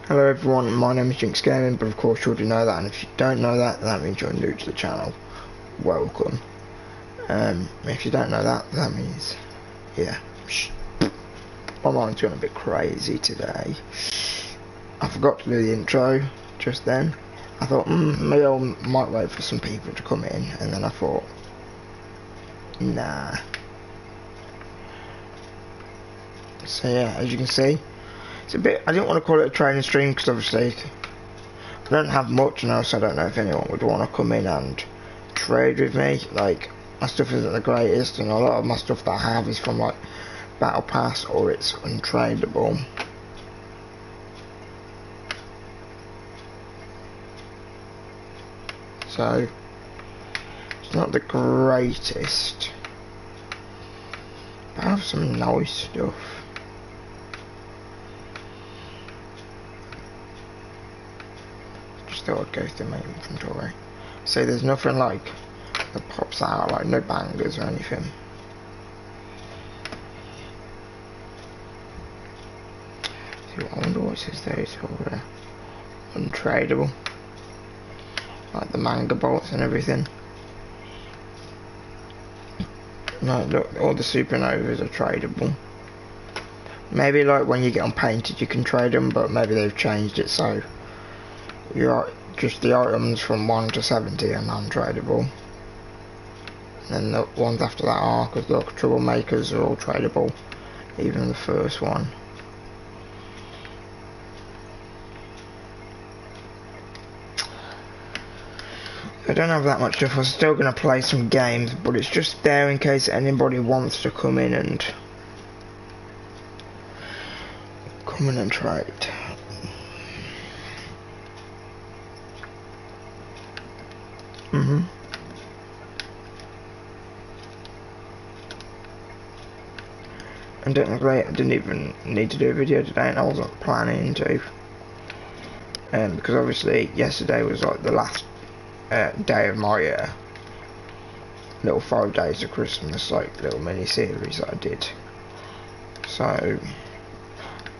Hello everyone, my name is Jinx Gaming, but of course you already know that, and if you don't know that, that means you're new to the channel. Welcome. If you don't know that, that means, yeah, my mind's gone a bit crazy today. I forgot to do the intro just then. I thought, maybe I might wait for some people to come in, and then I thought, nah. So yeah, as you can see, it's a bit, I didn't want to call it a training stream because obviously I don't have much now, so I don't know if anyone would want to come in and trade with me. Like, my stuff isn't the greatest, and a lot of my stuff that I have is from like Battle Pass or it's untradeable. So it's not the greatest, but I have some nice stuff. Just thought I'd go through my inventory. So there's nothing like that pops out, like no bangers or anything. See, I wonder what it says there is for untradeable, like the manga bolts and everything. No, look, all the supernovas are tradable. Maybe like when you get unpainted you can trade them, but maybe they've changed it so you're just the items from 1 to 70 are non-tradable. And then the ones after that are, because look, troublemakers are all tradable, even the first one. I don't have that much stuff. I'm still going to play some games, but it's just there in case anybody wants to come in and trade. And technically I didn't even need to do a video today, and I wasn't planning to, because obviously yesterday was like the last day of my little 5 days of Christmas, like little mini series that I did. So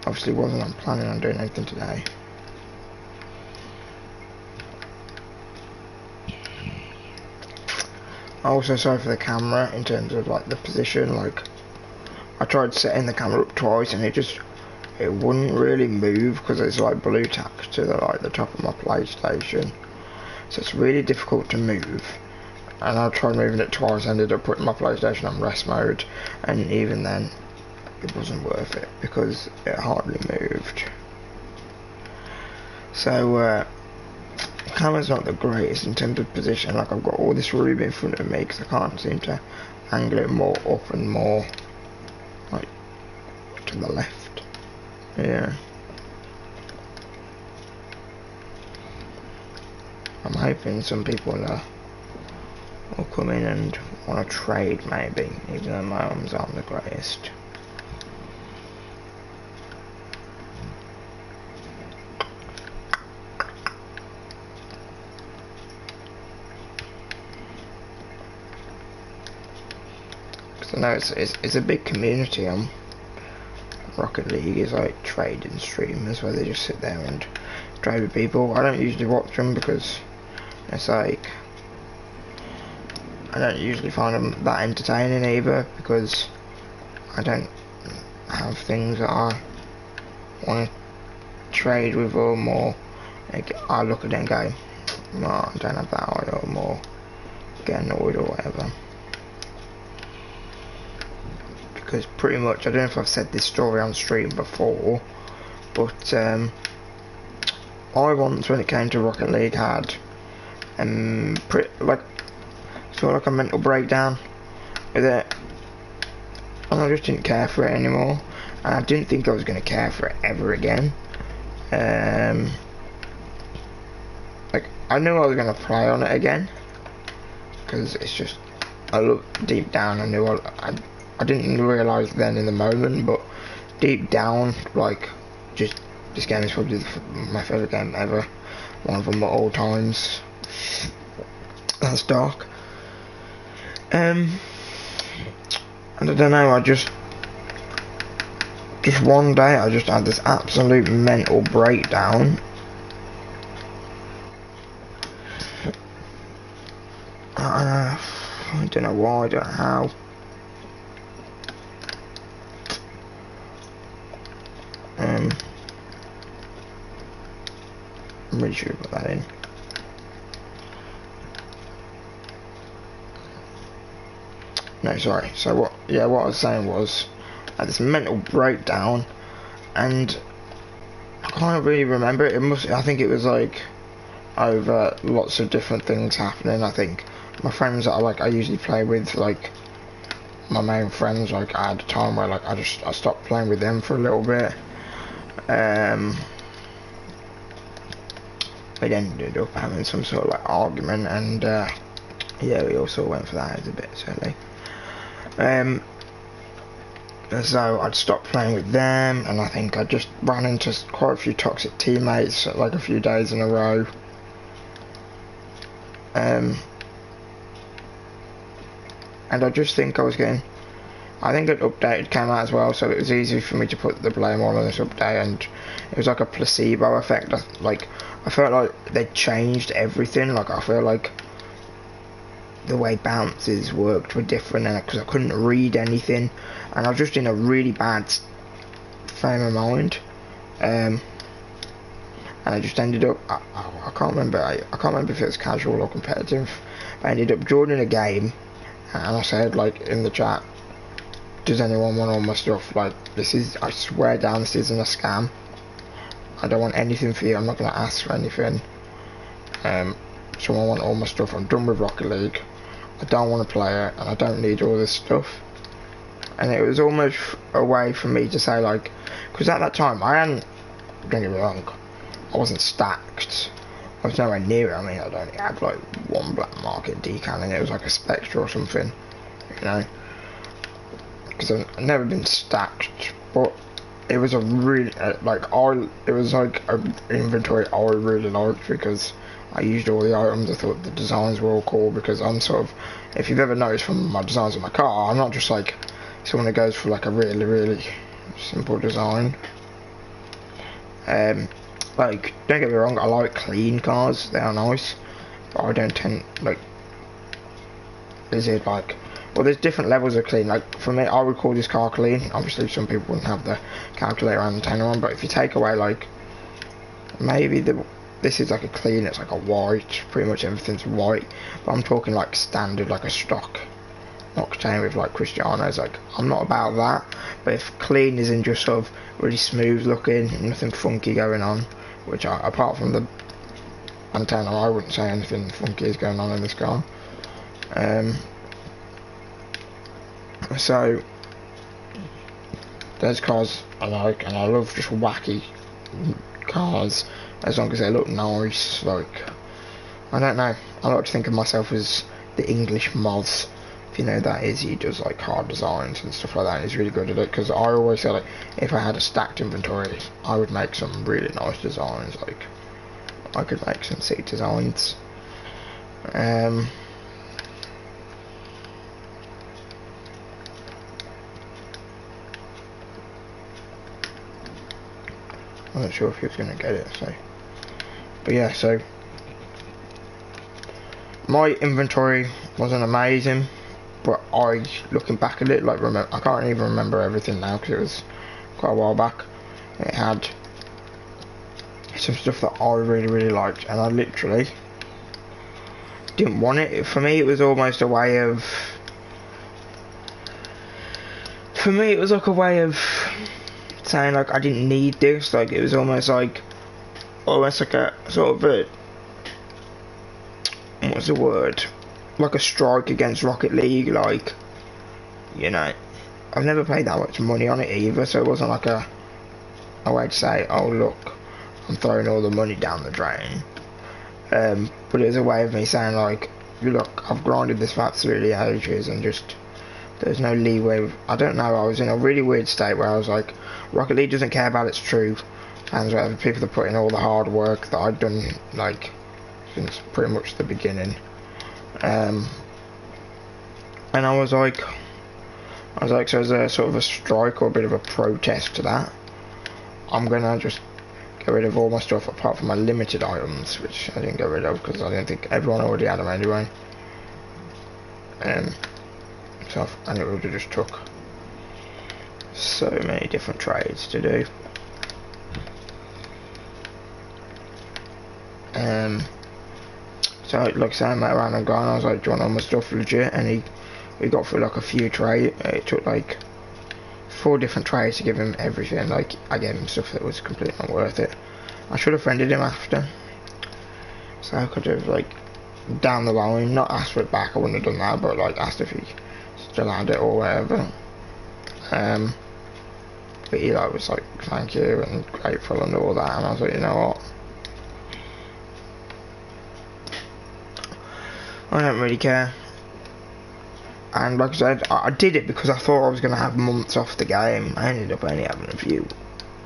obviously wasn't planning on doing anything today. Also, sorry for the camera in terms of like the position. Like, I tried setting the camera up twice and it wouldn't really move because it's like blue tack to the top of my PlayStation, so it's really difficult to move. And I tried moving it twice, ended up putting my PlayStation on rest mode, and even then it wasn't worth it because it hardly moved. So the camera's not the greatest in terms of position. Like, I've got all this ruby in front of me because I can't seem to angle it more up and more like to the left. Yeah, I'm hoping some people will come in and want to trade, maybe, even though my arms aren't the greatest. Because I know it's a big community on Rocket League. Is like trading streamers where they just sit there and trade with people. I don't usually watch them because it's like, I don't usually find them that entertaining either, because I don't have things that I want to trade with them, or like, I look at them and go, no, I don't have that item, or get annoyed or whatever. Because pretty much, I don't know if I've said this story on stream before, but I once, when it came to Rocket League, had sort of like a mental breakdown with it, and I just didn't care for it anymore, and I didn't think I was going to care for it ever again. Like, I knew I was going to play on it again, because it's just, I looked deep down, I knew I didn't realise then in the moment, but deep down, like, just, this game is probably my favourite game ever, one of them at all times. That's dark. And I don't know, just one day I just had this absolute mental breakdown. I don't know why, I don't know how. I'm really sure to put that in. No, sorry. So what I was saying was, I had this mental breakdown, and I can't really remember it. I think it was like over lots of different things happening. I think my friends that I usually play with, like my main friends, like I had a time where like I stopped playing with them for a little bit. We ended up having some sort of like argument, and yeah, we also went for that. It was a bit silly. So I'd stopped playing with them, and I think I just ran into quite a few toxic teammates like a few days in a row. And I just think I think an update came out as well, so it was easy for me to put the blame on this update, and it was like a placebo effect. I felt like they changed everything. Like I feel like the way bounces worked were different, and because I couldn't read anything, and I was just in a really bad frame of mind, and I just ended up I can't remember if it was casual or competitive. I ended up joining a game, and I said like in the chat, does anyone want all my stuff? Like I swear down, this isn't a scam. I don't want anything for you. I'm not going to ask for anything. So I want all my stuff. I'm done with Rocket League. I don't want to play it, and I don't need all this stuff. And it was almost a way for me to say, like, because at that time don't get me wrong, I wasn't stacked. I was nowhere near it. I mean, I'd only had like one black market decal, and it was like a Spectre or something, you know. Because I've never been stacked, but it was a really it was like an inventory I really liked, because I used all the items. I thought the designs were all cool, because I'm sort of, if you've ever noticed from my designs of my car, I'm not just like someone that goes for like a really, really simple design. Like, don't get me wrong, I like clean cars, they are nice, but I don't tend, like, well, there's different levels of clean. Like, for me, I would call this car clean. Obviously, some people wouldn't have the calculator and antenna on, but if you take away, like, maybe this is like a clean, it's like a white, pretty much everything's white, but I'm talking like standard, like a stock Octane with like Cristiano's. Like, I'm not about that, but if clean isn't just sort of really smooth looking, nothing funky going on, which apart from the antenna, I wouldn't say anything funky is going on in this car. So those cars I like, and I love just wacky cars as long as they look nice. Like, I don't know, I like to think of myself as the English Moz. If you know who that is, he does like car designs and stuff like that, and he's really good at it, because I always say, like, if I had a stacked inventory, I would make some really nice designs. Like, I could make some sick designs. I'm not sure if he was going to get it, so. But yeah, so my inventory wasn't amazing, but looking back at it, like, I can't even remember everything now, because it was quite a while back. It had some stuff that I really, really liked, and I literally didn't want it. For me, it was almost a way of, saying, like, I didn't need this. Like, it was almost like a sort of a, what's the word, like a strike against Rocket League. Like, you know, I've never paid that much money on it either, so it wasn't like a way to say, oh look, I'm throwing all the money down the drain. But it was a way of me saying, like, look, I've grinded this for absolutely ages, and just, there's no leeway. I don't know, I was in a really weird state where I was like, Rocket League doesn't care about its true fans, whatever, people that put in all the hard work that I'd done, like, since pretty much the beginning. And I was like, I was like, so as a sort of a strike or a bit of a protest to that, I'm gonna just get rid of all my stuff apart from my limited items, which I didn't get rid of because I didn't think everyone already had them anyway. And it would have just took so many different trades to do. So like I said, I met around and gone, I was like, do you want all my stuff legit? And we got through like a few trades. It took like 4 different trades to give him everything. Like, I gave him stuff that was completely not worth it. I should have friended him after, so I could have like down the line not asked for it back. I wouldn't have done that, but like asked if he still had it or whatever. But he like was like, thank you and grateful and all that, and I was like, you know what, I don't really care. And like I said, I did it because I thought I was going to have months off the game. I ended up only having a few.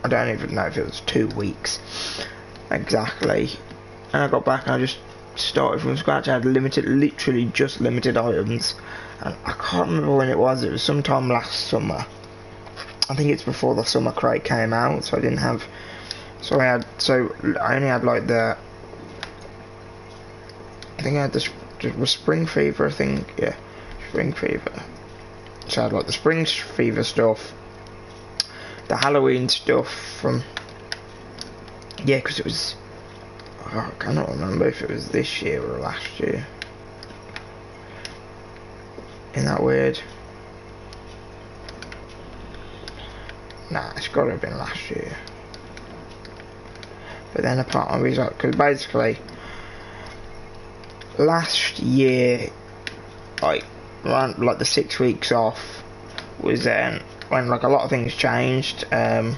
I don't even know if it was 2 weeks exactly. And I got back and I just started from scratch. I had literally just limited items. And I can't remember when it was. It was sometime last summer. I think it's before the summer crate came out. So I didn't have. So I only had like the. I think I had it was Spring Fever. I think, yeah. Spring Fever. So I had like the Spring Fever stuff, the Halloween stuff from, yeah, because it was, I cannot remember if it was this year or last year. Isn't that weird? Nah, it's got to have been last year. But then apart from these, because basically last year, like around like the 6 weeks off was when like a lot of things changed. Like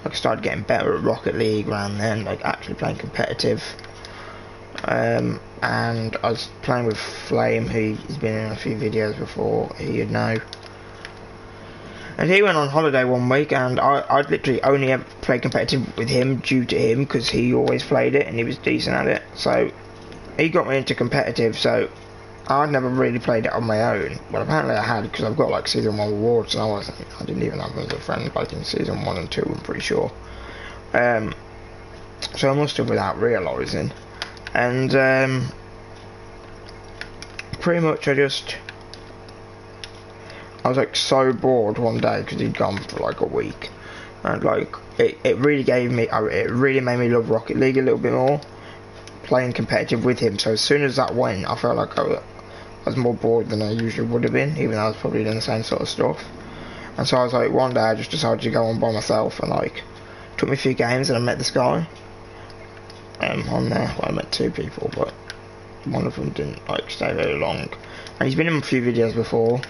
I started getting better at Rocket League around then, like actually playing competitive. And I was playing with Flame, who's been in a few videos before, you'd know. And he went on holiday 1 week, and I'd literally only ever played competitive with him due to him, because he always played it and he was decent at it. So he got me into competitive, so I'd never really played it on my own. But apparently I had, because I've got like season 1 rewards, and I didn't even have them as a friend, like in season 1 and 2, I'm pretty sure. So I must have without realising. And pretty much I was like so bored one day because he'd gone for like a week, and like it really made me love Rocket League a little bit more, playing competitive with him. So as soon as that went, I felt like I was more bored than I usually would have been, even though I was probably doing the same sort of stuff. And so I was like, one day I just decided to go on by myself, and like took me a few games, and I met this guy on there. Well, I met 2 people, but one of them didn't like stay very long, and he's been in a few videos before.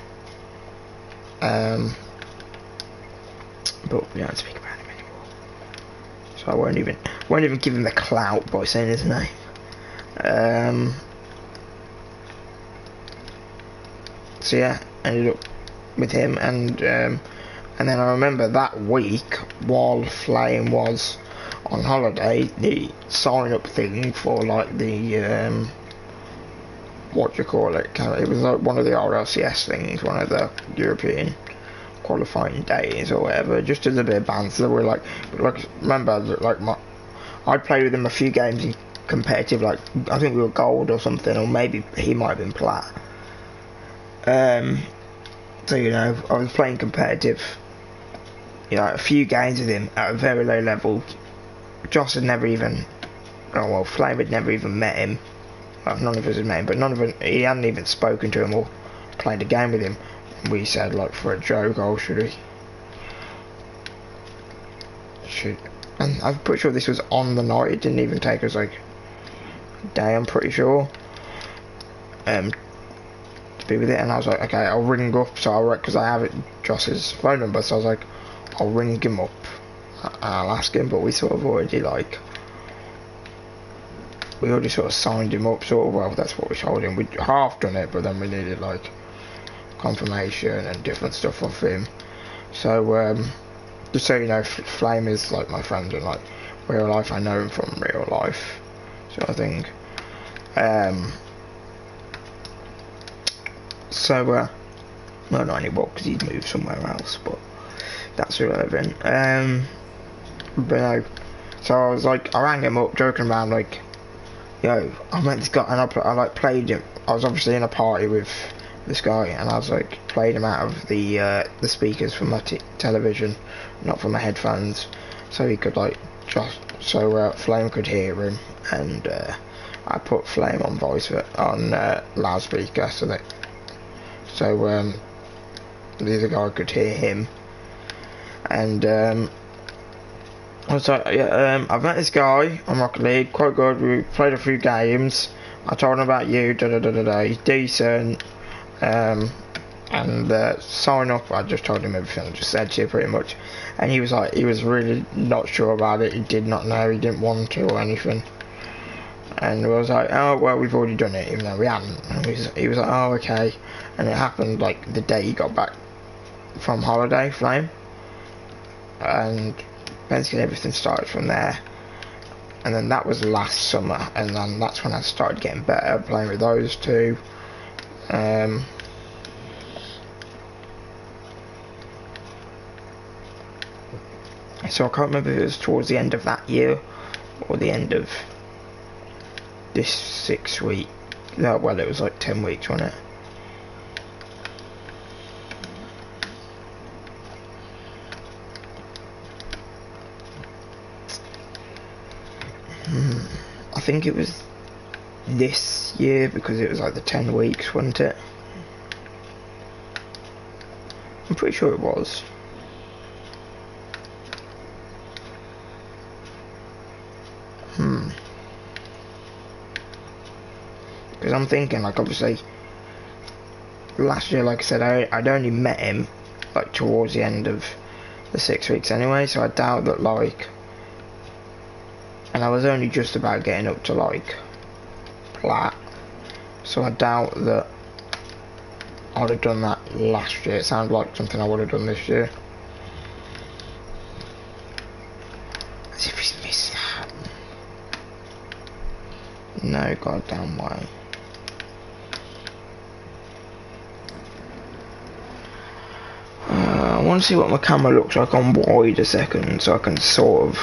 But we don't speak about him anymore, so I won't even give him the clout by saying his name. So yeah, ended up with him, and then I remember that week while Flame was on holiday, the sign up thing for like the what do you call it? It was like one of the RLCS things, one of the European qualifying days or whatever, just as a bit of banter. We're like remember, like I played with him a few games in competitive, like I think we were gold or something, or maybe he might have been plat. So you know, I was playing competitive, you know, a few games with him at a very low level. Joss had never even, oh well, Flame had never even met him. Well, none of us had met him, but he hadn't even spoken to him or played a game with him. And we said, like, for a joke, oh, should and I'm pretty sure this was on the night. It didn't even take us like a day, I'm pretty sure, to be with it. And I was like, okay, I'll ring up. So because I have Joss's phone number, so I was like, I'll ring him up and I'll ask him. But we sort of already sort of signed him up, sort of. Well, that's what we told him. We'd half done it, but then we needed like confirmation and different stuff off him. So just so you know, Flame is like my friend, and like real life I know him from real life sort of thing. So Well, not anymore because he's moved somewhere else, but that's irrelevant. But no, so I was like, I rang him up, joking around, like, yo, I met this guy, and I like played him. I was obviously in a party with this guy, and I was like, played him out of the speakers from my television, not from my headphones, so he could like just so Flame could hear him, and I put Flame on on loudspeaker so the other guy could hear him, and I was like, yeah, I've met this guy on Rocket League, quite good, we played a few games, I told him about you, he's decent, and sign up, I just told him everything I just said to you pretty much, and he was like, he was really not sure about it, he did not know, he didn't want to or anything, and I was like, oh well, we've already done it, even though we hadn't, and he was like, oh okay, and it happened like the day he got back from holiday, Flame, and basically everything started from there, and then that was last summer, and then that's when I started getting better playing with those two. So I can't remember if it was towards the end of that year or the end of this 6 week. No, well, it was like 10 weeks, wasn't it? I think it was this year because it was like the 10 weeks, wasn't it? I'm pretty sure it was. Because I'm thinking, like, obviously, last year, like I said, I'd only met him, like, towards the end of the 6 weeks anyway, so I doubt that, like, and I was only just about getting up to, like, plat, so I doubt that I would have done that last year. It sounds like something I would have done this year. As if he's missed that. No goddamn way. I want to see what my camera looks like on wide a second, so I can sort of.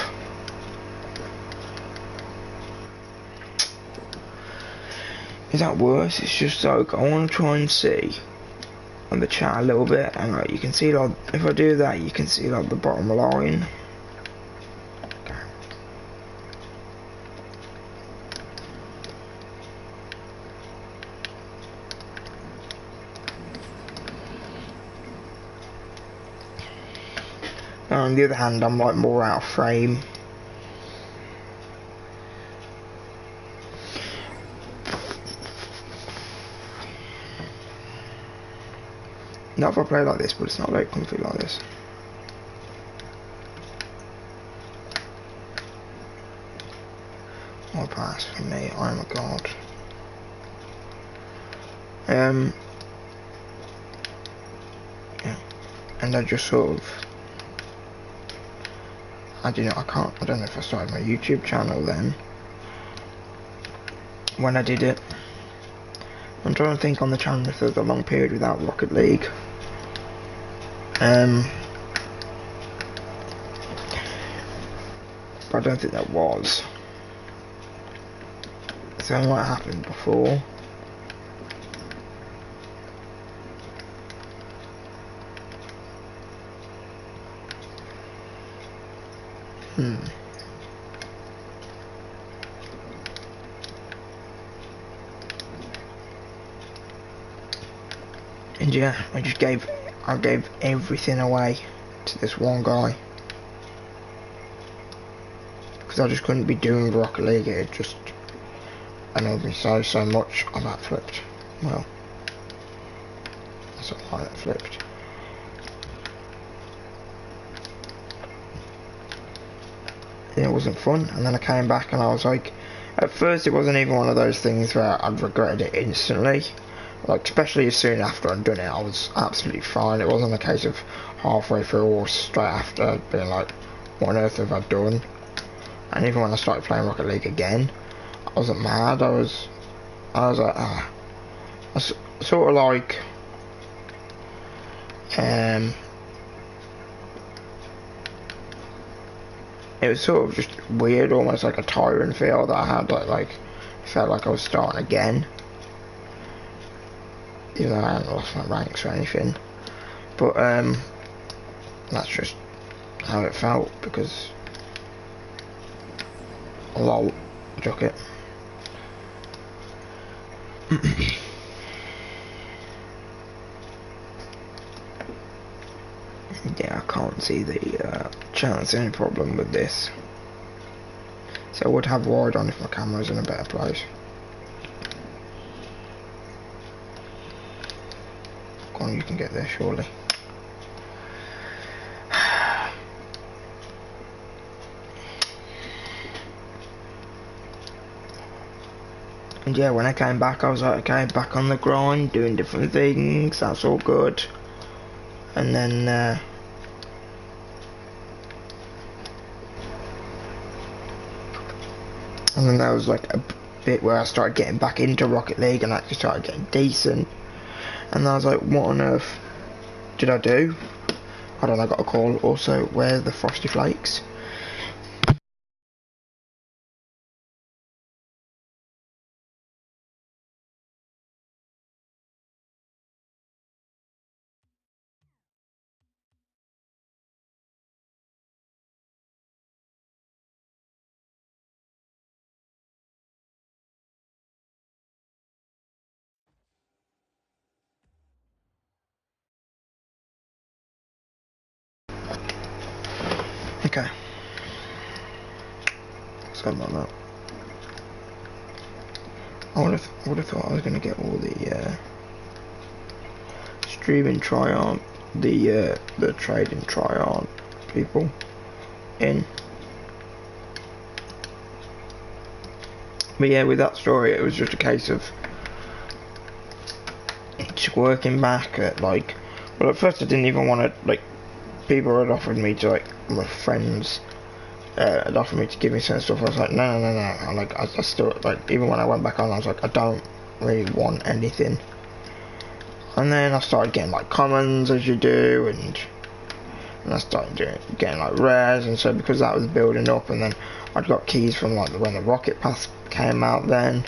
Is that worse? It's just like I want to try and see on the chat a little bit, and like you can see, like if I do that, you can see like the bottom line. On the other hand, I'm like more out of frame. Not if I play like this, but it's not very comfy like this. More pass for me, I'm a god. Yeah. And I just sort of, I don't know if I started my YouTube channel then, when I did it. I'm trying to think on the channel if there was a long period without Rocket League. But I don't think that was. So it might have happened before. And yeah, I gave everything away to this one guy. Because I just couldn't be doing Rocket League, it just annoyed me so much. Oh, that flipped. Well, that's not why that flipped. It wasn't fun, and then I came back and I was like, at first it wasn't even one of those things where I'd regretted it instantly, like especially as soon after I'd done it I was absolutely fine. It wasn't a case of halfway through or straight after being like, what on earth have I done? And even when I started playing Rocket League again, I wasn't mad. I was like, I was sort of like, Um, it was sort of just weird, almost like a Tyrant feel that I had, like felt like I was starting again, even though I hadn't lost my ranks or anything. But that's just how it felt, because lol, chuck it. Yeah, I can't see the chance any problem with this. So I would have wide on if my camera's in a better place. Go on, you can get there surely. And yeah, when I came back, I was like, okay, back on the grind, doing different things, that's all good. And then, there was like a bit where I started getting back into Rocket League and actually started getting decent. And I was like, what on earth did I do? I don't know, I got a call also, where's the Frosty Flakes? Okay. Sorry about that. I would have thought I was going to get all the streaming try-on, the trading try-on people in. But yeah, with that story, it was just a case of just working back at, like, well, at first I didn't even want to, like, people had offered me to, like, my friends had offered me to give me certain stuff. I was like, no. I still, like, even when I went back on, I was like, I don't really want anything. And then I started getting, like, commons, as you do, and I started getting, like, rares, and so because that was building up, and then I'd got keys from, like, when the Rocket Pass came out then.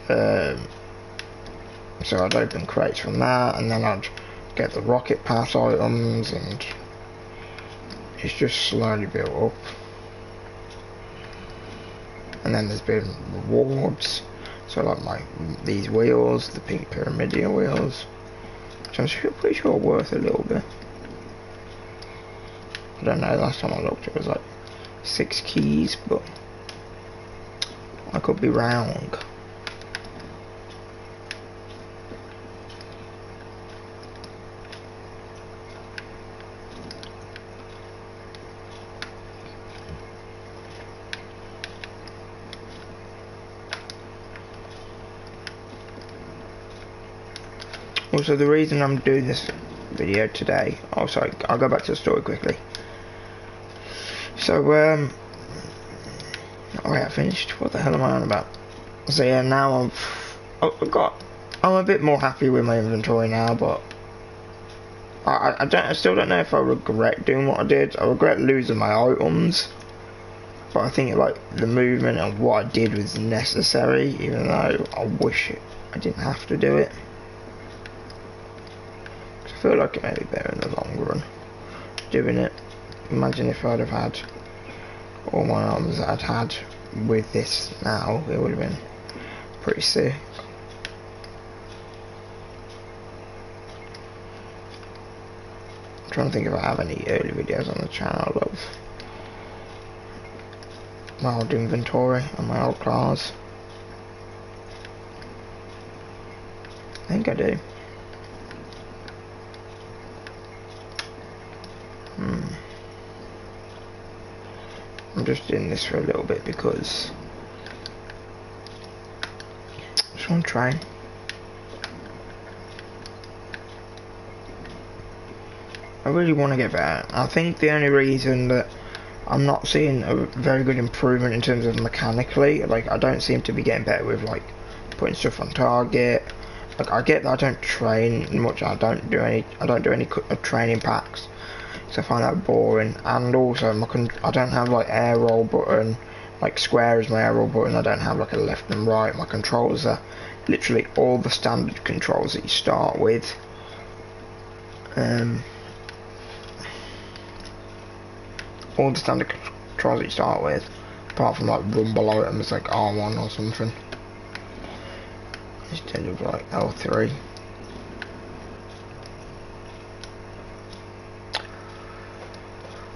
So I'd open crates from that, and then I'd get the Rocket Pass items, and it's just slowly built up. And then there's been rewards, so like these wheels, the pink Pyramidia wheels, which I'm pretty sure are worth a little bit. I don't know, last time I looked it was like 6 keys, but I could be wrong. Also, the reason I'm doing this video today, oh sorry, I'll go back to the story quickly. So, oh yeah, I finished, what the hell am I on about? So yeah, now I'm a bit more happy with my inventory now, but I still don't know if I regret doing what I did. I regret losing my items, but I think like the movement and what I did was necessary, even though I wish I didn't have to do it. I feel like it may be better in the long run doing it. Imagine if I'd have had all my arms that I'd had with this now, it would have been pretty sick. I'm trying to think if I have any early videos on the channel of my old inventory and my old cars. I think I do. I'm just in this for a little bit because I just want to try. I really want to get better. I think the only reason that I'm not seeing a very good improvement in terms of mechanically, like I don't seem to be getting better with like putting stuff on target, like I get that I don't train much. I don't do any training packs, so I find that boring. And also I don't have like air roll button, like square is my air roll button. I don't have like a left and right. My controls are literally all the standard controls that you start with. All the standard controls that you start with, apart from like rumble items like R1 or something. Instead of like L3.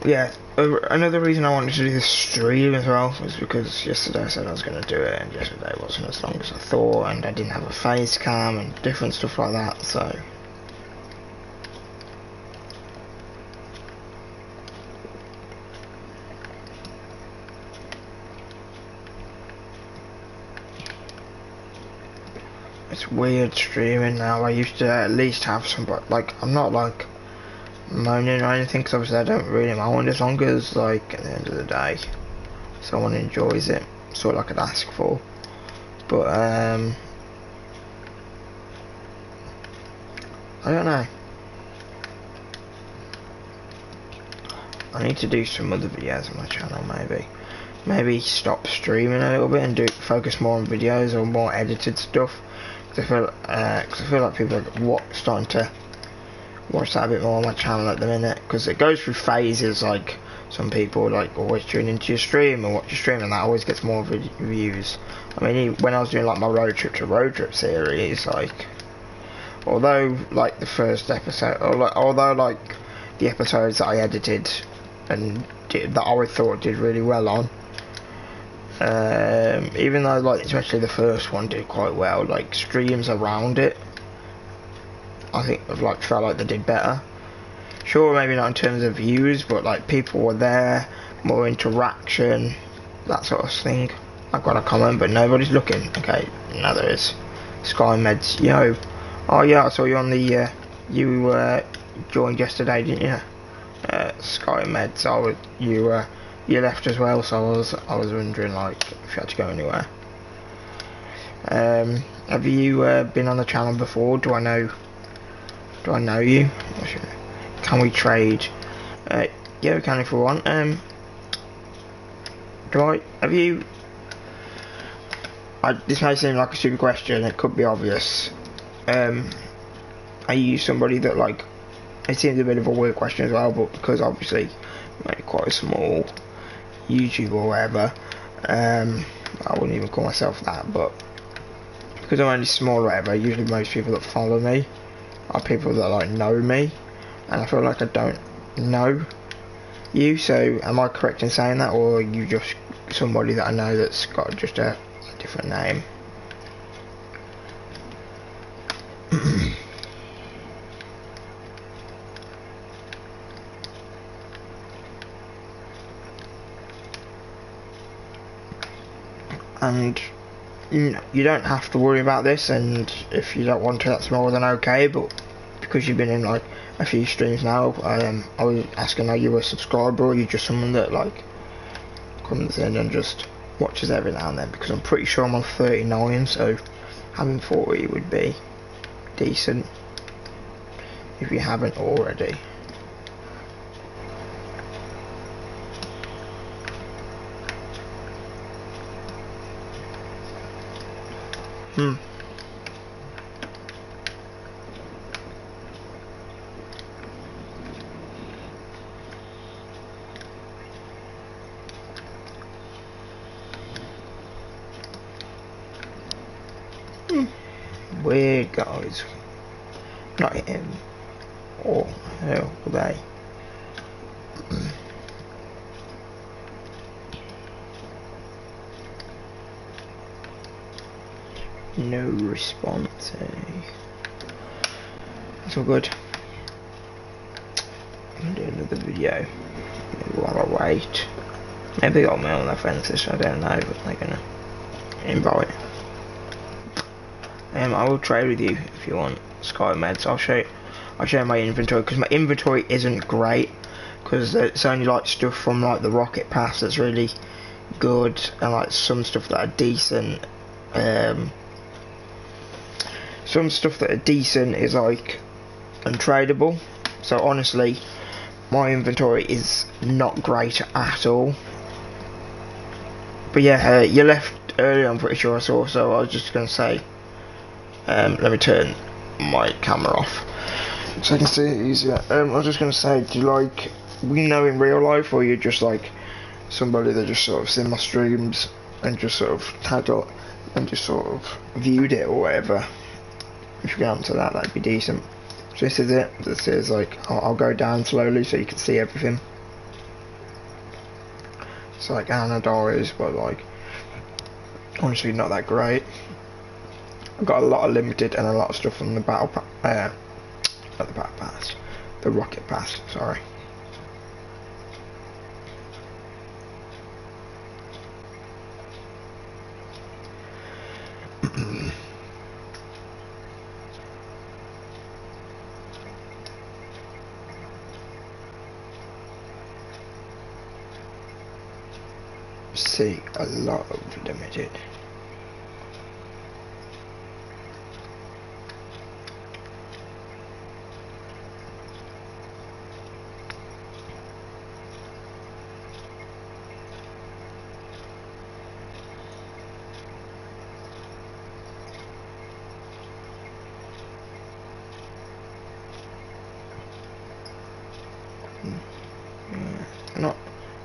Yeah, another reason I wanted to do this stream as well was because yesterday I said I was going to do it, and yesterday wasn't as long as I thought, and I didn't have a face cam and different stuff like that, so it's weird streaming now. I used to at least have some, but like I'm not like moaning or anything, because obviously I don't really mind, as long as like at the end of the day someone enjoys it. That's all I could ask for. But I don't know. I need to do some other videos on my channel, maybe stop streaming a little bit and focus more on videos or more edited stuff, because I feel like people are starting to watch that a bit more on my channel at the minute, because it goes through phases. Like some people like always tune into your stream and watch your stream, and that always gets more views. I mean, when I was doing like my road trip series, like although like the first episode, although like the episodes that I edited and that I thought did really well on, even though like especially the first one did quite well, like streams around it I think I've like felt like they did better. Sure, maybe not in terms of views, but like people were there, more interaction, that sort of thing. I've got a comment, but nobody's looking. Okay, now there is. SkyMeds, yo. Oh yeah, I saw you on the, you joined yesterday, didn't you? SkyMeds, you left as well, so I was wondering like if you had to go anywhere. Have you been on the channel before? Do I know you? Can we trade? Yeah, we can if we want. Have you? This may seem like a stupid question. It could be obvious. Are you somebody that like? It seems a bit of a weird question as well, but because obviously I'm quite a small YouTube or whatever, I wouldn't even call myself that, but because I'm only small or whatever, usually most people that follow me are people that like know me, and I feel like I don't know you. So am I correct in saying that, or are you just somebody that I know that's got just a different name? And you don't have to worry about this, and if you don't want to, that's more than okay, but because you've been in like a few streams now, I was asking, are you a subscriber, or are you just someone that like comes in and just watches every now and then? Because I'm pretty sure I'm on 39, so having 40 would be decent if you haven't already. Weird guys. Not him. Or who were they? No response, eh? It's all good. I'm gonna do another video. Maybe while I wait. Maybe they got me on their friends list, I don't know, but they're gonna invite. I will trade with you if you want SkyMeds. I'll show you my inventory, because my inventory isn't great, because it's only like stuff from like the Rocket Pass that's really good, and like some stuff that are decent. some stuff that are decent is like untradeable. So honestly, my inventory is not great at all. But yeah, you left earlier, I'm pretty sure I saw, so I was just going to say, let me turn my camera off so I can see it easier. I was just going to say, do you like, we know in real life, or you're just like somebody that just sort of seen my streams and just sort of tagged up and just sort of viewed it or whatever? If you get onto that, that'd be decent. So this is it. This is like, I'll go down slowly so you can see everything. It's like Anadar, but like honestly not that great. I've got a lot of limited and a lot of stuff from the battle pass, not the battle pass, the rocket pass, sorry. See a lot of limited.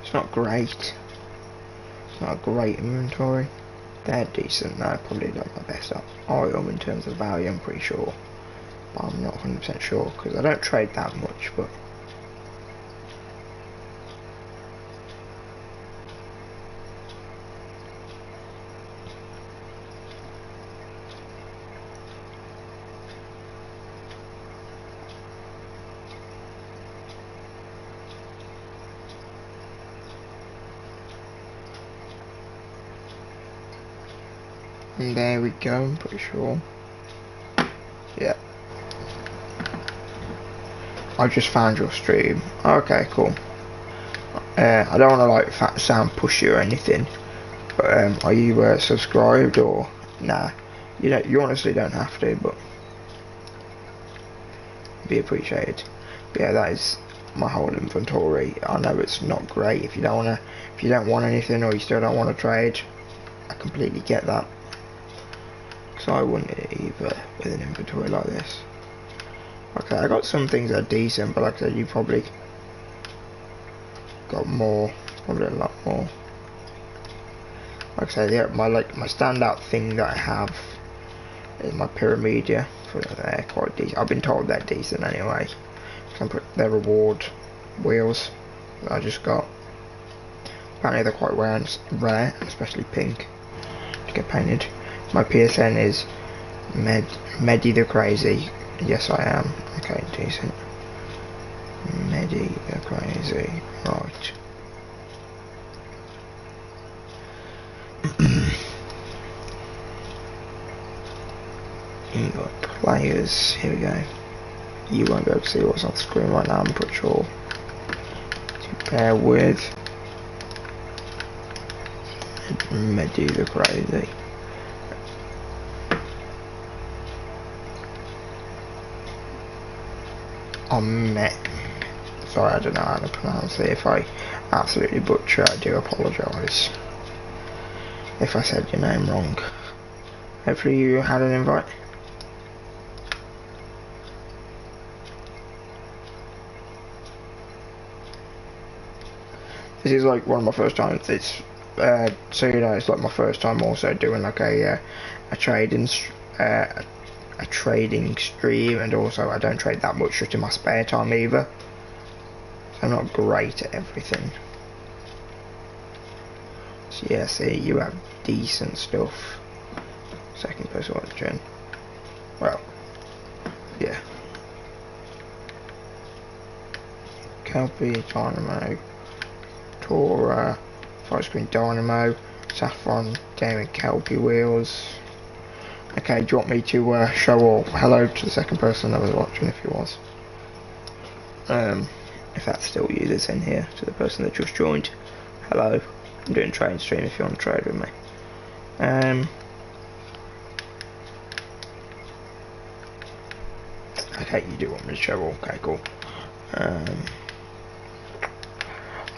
It's not great. It's not a great inventory. They're decent. They're probably like my best item in terms of value, I'm pretty sure. But I'm not 100% sure because I don't trade that much. But and there we go, I'm pretty sure. Yeah. I just found your stream. Okay, cool. I don't want to like sound pushy or anything, but are you subscribed or nah? You don't. You honestly don't have to, but be appreciated. But yeah, that is my whole inventory. I know it's not great if you don't want anything or you still don't want to trade. I completely get that. So I wouldn't either with an inventory like this. Okay, I got some things that are decent, but like I said, you probably got more, probably a lot more. Like I said, yeah, my standout thing that I have is my Pyramedia. They're quite decent. I've been told they're decent anyway. Can put their reward wheels that I just got. Apparently they're quite rare, especially pink, to get painted. My PSN is Medi the Crazy. Yes, I am. Okay, decent. Medi the Crazy. Right. You got players. Here we go. You won't be able to see what's on the screen right now, I'm pretty sure. So bear with. Medi the Crazy. Sorry, I don't know how to pronounce it. If I absolutely butcher, I do apologise if I said your name wrong. Hopefully you had an invite. This is like one of my first times. It's so you know, it's like my first time also doing like a trading a trading stream, and also I don't trade that much just in my spare time either. So I'm not great at everything. So yeah, see, you have decent stuff. Second person watching. Well, yeah. Kelpie, Dynamo, Tora, Fire Screen Dynamo, Saffron, Gaming Kelpie Wheels. Okay, do you want me to show or hello to the second person that was watching if he was? If that's still you that's in here, to the person that just joined. Hello, I'm doing trading stream if you want to trade with me. Okay, you do want me to show. Okay, cool.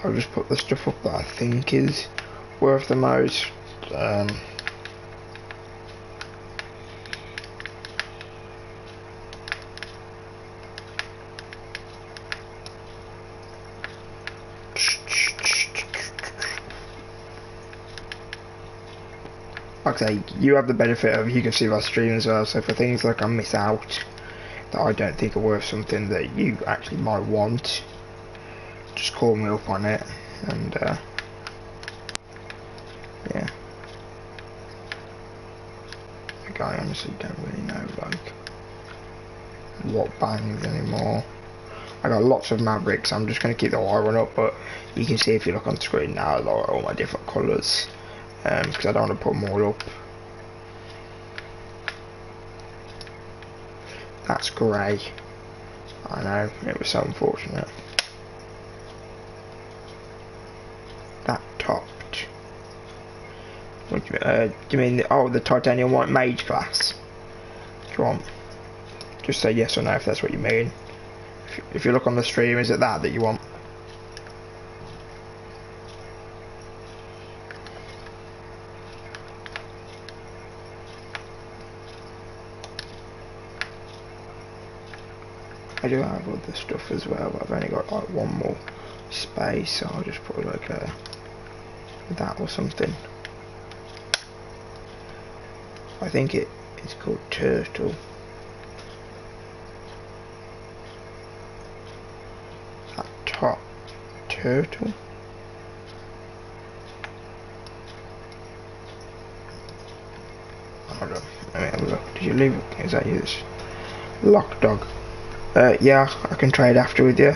I'll just put the stuff up that I think is worth the most. Like I say, you have the benefit of you can see my stream as well, so for things like I miss out that I don't think are worth something that you actually might want, just call me up on it, and yeah. Like I honestly don't really know like what bangs anymore. I got lots of Mavericks, I'm just going to keep the white one up, but you can see if you look on the screen now like all my different colours. Because I don't want to put them all up. That's grey. I know, it was so unfortunate. That topped. What do you mean? The titanium white mage class? Do you want? Just say yes or no if that's what you mean. If you look on the stream, is it that you want? I do have other stuff as well, but I've only got like one more space, so I'll just put like that or something. I think it's called Turtle. That top Turtle. Hold on, let me have a look. Did you leave it? Is that yours? Lock Dog. Yeah, I can trade after with you.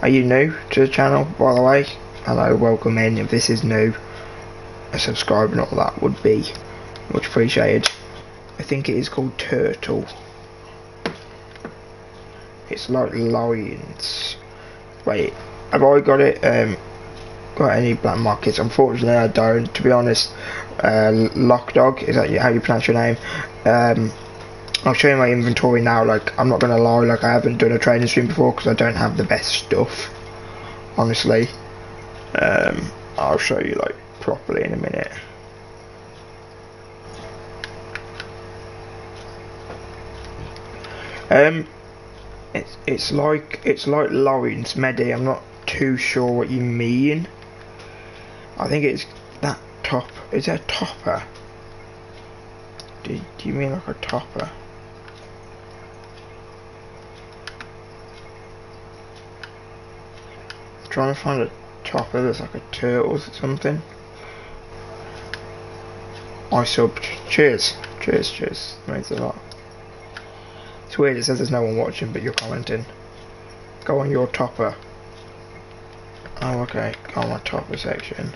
Are you new to the channel, by the way? Hello, welcome in. If this is new, a subscribe and all that would be much appreciated. I think it is called Turtle. It's like lions. Wait, have I got it? Got any black markets? Unfortunately, I don't. To be honest, Lock Dog, is that how you pronounce your name? I'll show you my inventory now. Like, I'm not gonna lie, like I haven't done a trading stream before because I don't have the best stuff, honestly. I'll show you like properly in a minute. It's like Lawrence Medi. I'm not too sure what you mean. I think it's that top. Is that a topper? Do you mean like a topper? Trying to find a topper that's like a turtle or something. I subbed. Cheers. Cheers. Means a lot. It's weird, it says there's no one watching but you're commenting. Go on your topper. Oh okay, go on my topper section.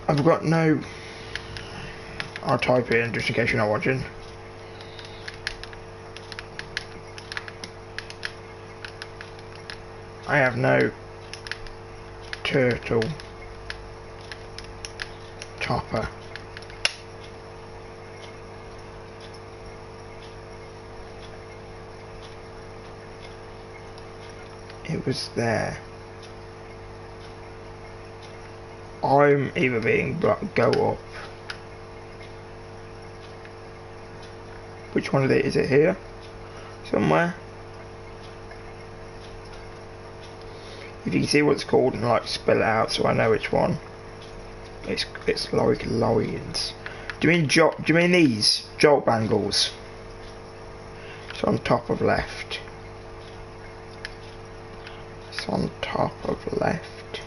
I've got no... I'll type it in just in case you're not watching. I have no turtle topper. It was there. I'm either being go up. Which one of it is it here? Somewhere? If you can see what it's called and like spell it out so I know which one. It's like lions. Do you mean these? Jolt bangles. It's on top of left. It's on top of left.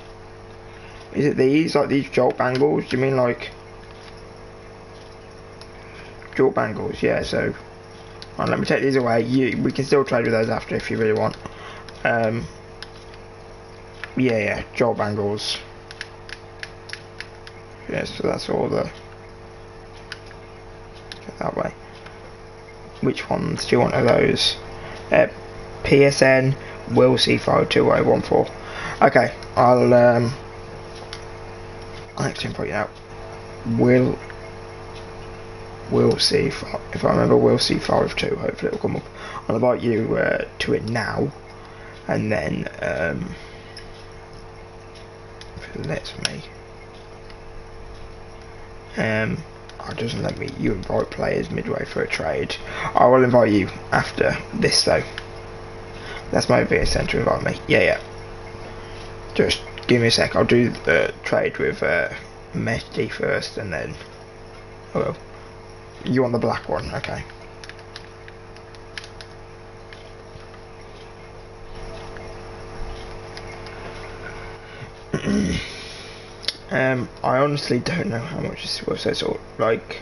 Is it these? Like these jolt bangles? Do you mean like jolt bangles? Yeah, so let me take these away. We can still trade with those after if you really want. Yeah, jolt bangles. Yeah, so that's all the... Get that way. Which ones do you want of those? PSN Will C52014. Okay, I'll I need to invite you out. Will see if I remember. We'll see 5-2. Hopefully it'll come up. I'll invite you to it now, and then if it lets me. It doesn't let me. You invite players midway through a trade. I will invite you after this though. That's my VS Center invite me. Yeah. Just give me a sec. I'll do the trade with Mehdi first, and then. Oh, you want the black one? Okay. I honestly don't know how much this was. So like,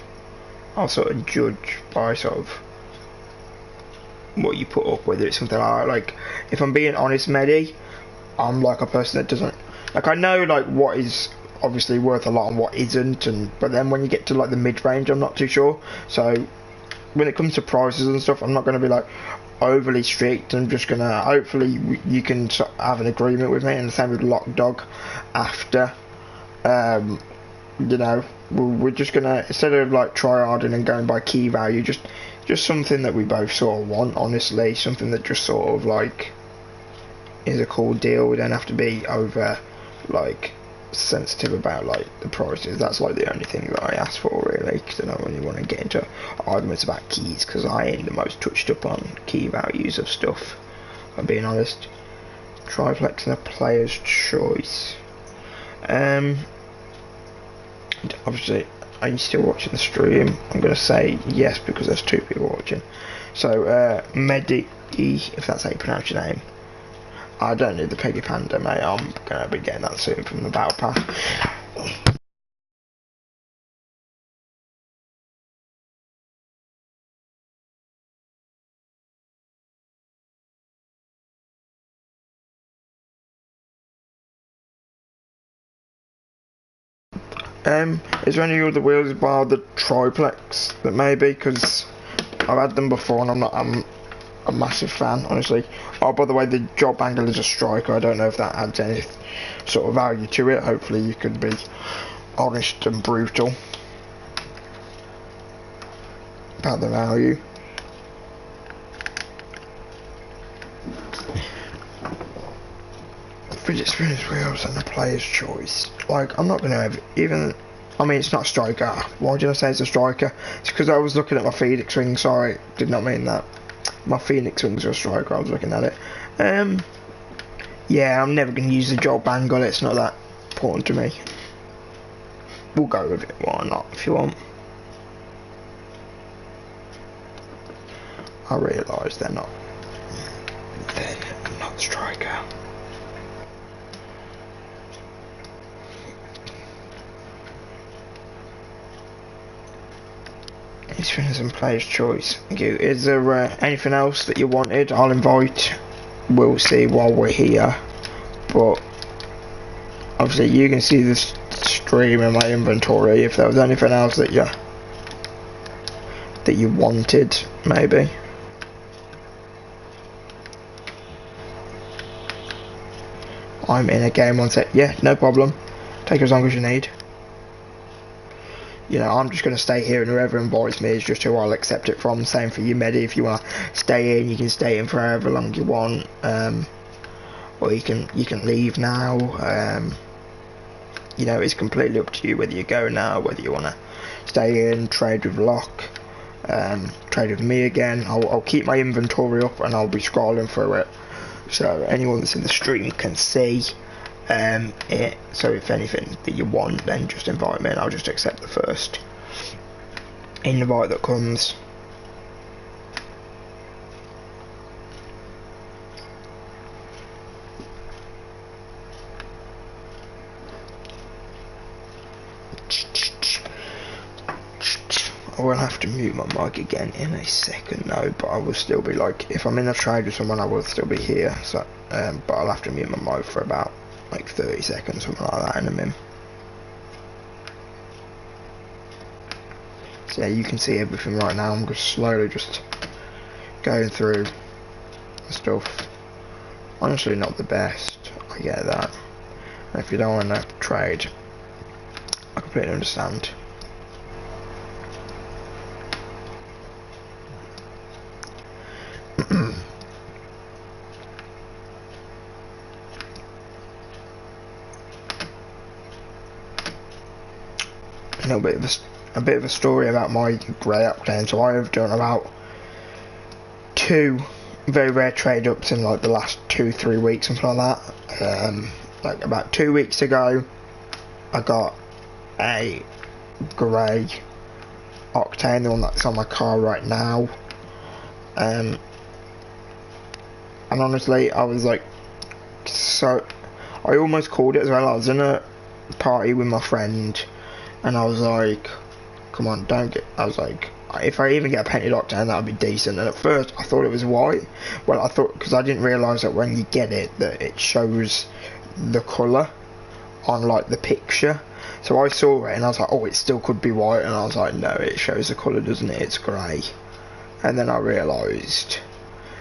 I'll sort of judge by sort of what you put up, whether it's something like if I'm being honest, Mehdi, I'm like a person that doesn't like. I know like what is obviously worth a lot and what isn't, but then when you get to like the mid range, I'm not too sure. So when it comes to prices and stuff, I'm not going to be like overly strict. I'm just gonna hopefully you can have an agreement with me, and the same with Lock Dog after. You know, we're just gonna, instead of like tryharding and going by key value, just something that we both sort of want, honestly, something that just sort of like is a cool deal. We don't have to be over like sensitive about like the prices. That's like the only thing that I ask for really, because I don't really want to get into arguments about keys, because I ain't the most touched up on key values of stuff, if I'm being honest. Triflex and a player's choice. Obviously, are you still watching the stream? I'm going to say yes because there's 2 people watching. So, Mehdi, if that's how you pronounce your name. I don't need the Peggy Panda, mate. I'm going to be getting that soon from the Battle Pass. Is there any other wheels bar the triplex that maybe? Because I've had them before and I'm a massive fan, honestly. Oh, by the way, the job angle is a striker. I don't know if that adds any sort of value to it. Hopefully you could be honest and brutal about the value. Fidget spinners wheels and the player's choice. Like, I'm not going to have even. I mean, it's not a striker. Why did I say it's a striker? It's because I was looking at my Phoenix wing. Sorry, did not mean that. My Phoenix wings are a striker. I was looking at it. Yeah, I'm never going to use the job angle. It's not that important to me. We'll go with it. Why not? If you want. I realise they're not striker. These winners and players' choice. Thank you. Is there anything else that you wanted? I'll invite. We'll see while we're here. But obviously, you can see the stream in my inventory. If there was anything else that you wanted, maybe. I'm in a game on set. Yeah, no problem. Take as long as you need. You know, I'm just going to stay here, and whoever invites me is just who I'll accept it from. Same for you, Mehdi. If you want to stay in, you can stay in for however long you want. Or you can leave now. You know, it's completely up to you whether you go now, whether you want to stay in, trade with Locke, trade with me again. I'll keep my inventory up, and I'll be scrolling through it, so anyone that's in the stream can see it. So if anything that you want, then just invite me and I'll just accept the first invite that comes. I will have to mute my mic again in a second though, but I will still be like, if I'm in a trade with someone I will still be here, so but I'll have to mute my mic for about like 30 seconds, something like that in a minute. So yeah, you can see everything right now. I'm just slowly just going through the stuff. Honestly not the best, I get that. And if you don't want to trade, completely understand. A bit of a story about my grey octane. So I have done about 2 very rare trade ups in like the last 2-3 weeks, something like that. Like about 2 weeks ago, I got a grey octane, the one that's on my car right now. And honestly, I was like, so I almost called it as well. I was in a party with my friend, and I was like, come on, don't get. I was like, if I even get a painted octane, that would be decent. And at first, I thought it was white. Well, I thought, because I didn't realise that when you get it, that it shows the colour on like the picture. So I saw it and I was like, oh, it still could be white. And I was like, no, it shows the colour, doesn't it? It's grey. And then I realised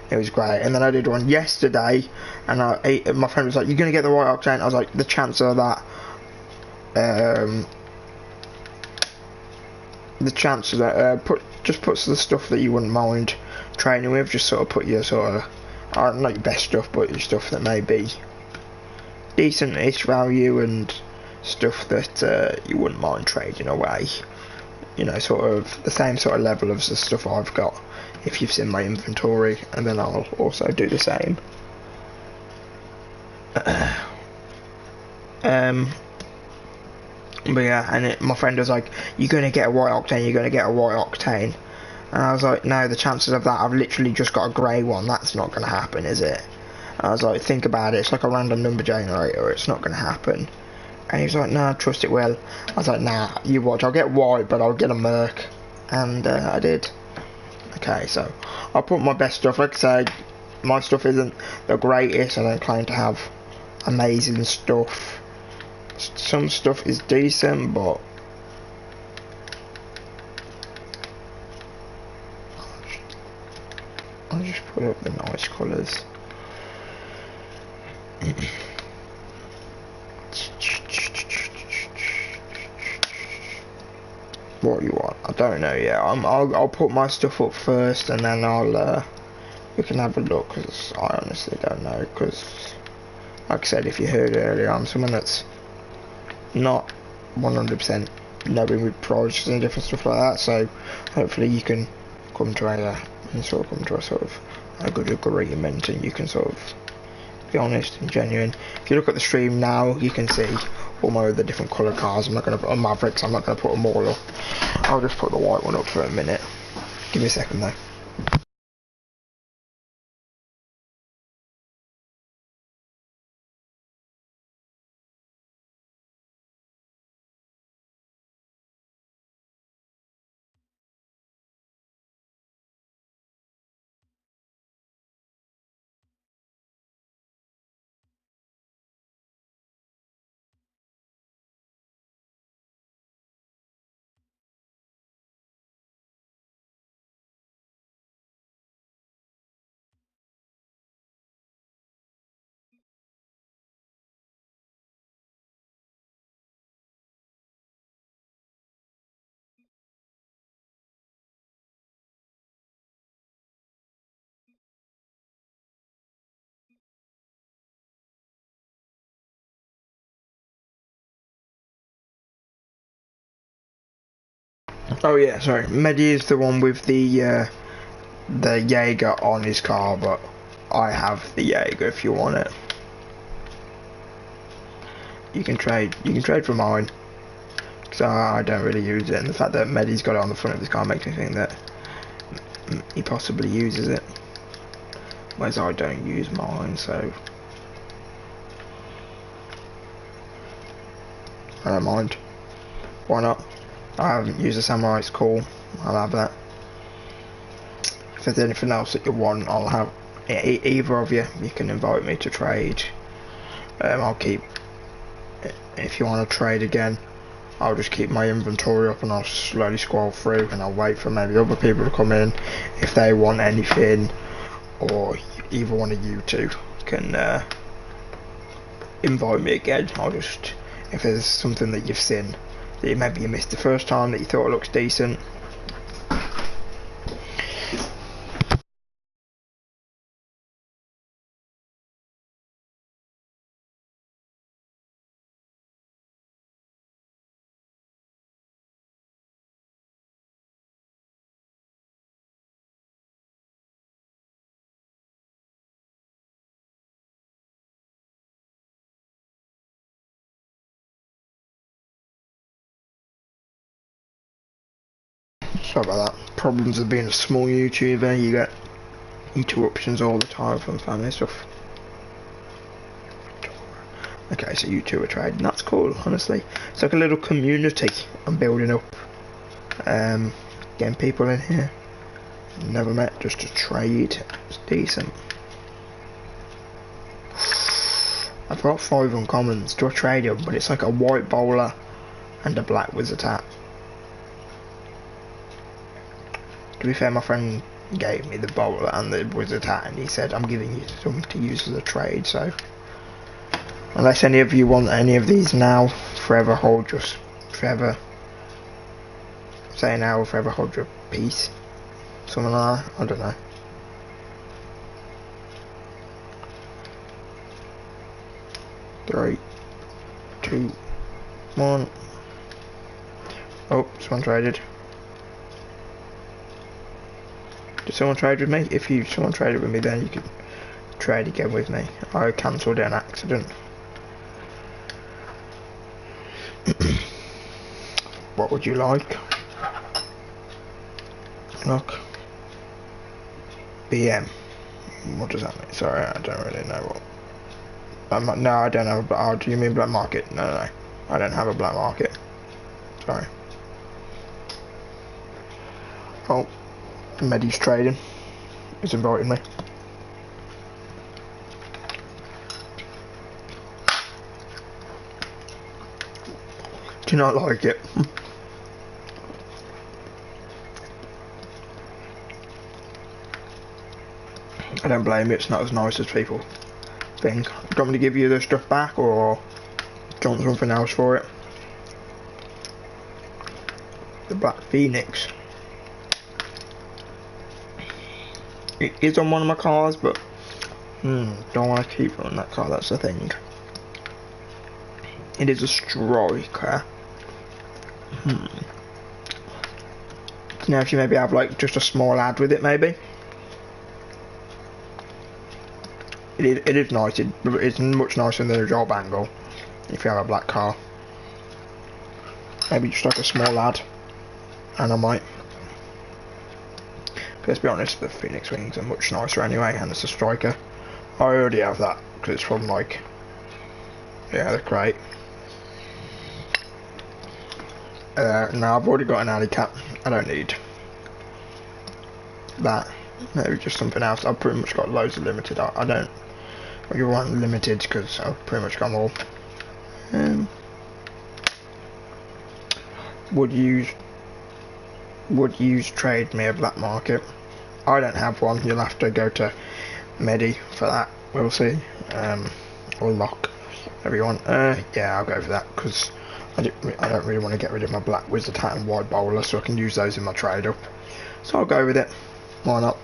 it was grey. And then I did one yesterday, and my friend was like, you're going to get the white octane? I was like, the chance of that, the chances that just put the stuff that you wouldn't mind training with, just sort of put your sort of, not your best stuff, but your stuff that may be decent-ish value and stuff that you wouldn't mind trading away. You know, sort of the same sort of level as the stuff I've got, if you've seen my inventory, and then I'll also do the same. But yeah, and my friend was like, you're going to get a white octane, you're going to get a white octane. And I was like, no, the chances of that, I've literally just got a grey one, that's not going to happen, is it? And I was like, think about it, it's like a random number generator, it's not going to happen. And he was like, no, trust it will. I was like, nah, you watch, I'll get white, but I'll get a merc. And I did. Okay, so I'll put my best stuff. Like I said, my stuff isn't the greatest, I don't claim to have amazing stuff. Some stuff is decent, but I'll just put up the nice colours. What you want? I don't know yet. I'll put my stuff up first, and then we can have a look, because I honestly don't know. Because, like I said, if you heard earlier, I'm someone that's not 100% knowing with prices and different stuff like that. So hopefully you can come to a sort of a good agreement, and you can sort of be honest and genuine. If you look at the stream now, you can see all my other different colour cars. I'm not going to put on Mavericks, I'm not going to put them all up. I'll just put the white one up for a minute. Give me a second though. Oh yeah, sorry. Mehdi is the one with the Jaeger on his car, but I have the Jaeger if you want it. You can trade for mine, because I don't really use it, and the fact that Mehdi's got it on the front of his car makes me think that he possibly uses it, whereas I don't use mine, so I don't mind. Why not? I haven't used a Samurai, it's cool, I'll have that. If there's anything else that you want, I'll have either of you can invite me to trade. I'll keep, if you want to trade again, I'll just keep my inventory up and I'll slowly scroll through, and I'll wait for maybe other people to come in if they want anything, or either one of you two can invite me again. I'll just, if there's something that you've seen that maybe you missed the first time that you thought it looks decent. Sorry about that. Problems of being a small YouTuber, you get interruptions all the time from family stuff. Okay, so you two are trading. That's cool, honestly. It's like a little community I'm building up. Getting people in here. Never met, just to trade. It's decent. I've got 5 uncommons. Do I trade them? But it's like a white bowler and a black wizard hat. To be fair, my friend gave me the bowler and the wizard hat, and he said, I'm giving you some to use as a trade, so... Unless any of you want any of these now, forever hold just... Forever... Say now, forever hold your peace. Something like that, I don't know. Three, 2, 1. Oh, someone traded. Did someone trade with me? If someone traded with me, then you can trade again with me. I cancelled it on accident. What would you like? Look. BM. What does that mean? Sorry, I don't really know what. No, I don't have a black. Oh, do you mean black market? No. I don't have a black market. Sorry. Oh. Medi's trading. He's inviting me. Do you not like it? I don't blame you, it's not as nice as people think. Do you want me to give you the stuff back, or do you want something else for it? The Black Phoenix. It is on one of my cars, but don't want to keep it on that car, that's the thing. It is a striker. Now if you maybe have like just a small ad with it, maybe. It is nice, it's much nicer than a job angle if you have a black car. Maybe just like a small ad, and I might. But let's be honest, the Phoenix wings are much nicer anyway, and it's a striker. I already have that, because it's from like, yeah, they're great. No, I've already got an alley cap, I don't need that. Maybe just something else. I've pretty much got loads of limited. I don't really want limited because I've pretty much got them all. Would you trade me a black market? I don't have one. You'll have to go to Medi for that. We'll see. Or Lock, whatever you want. Yeah, I'll go for that because I don't really want to get rid of my black wizard hat and white bowler, so I can use those in my trade up. So I'll go with it. Why not?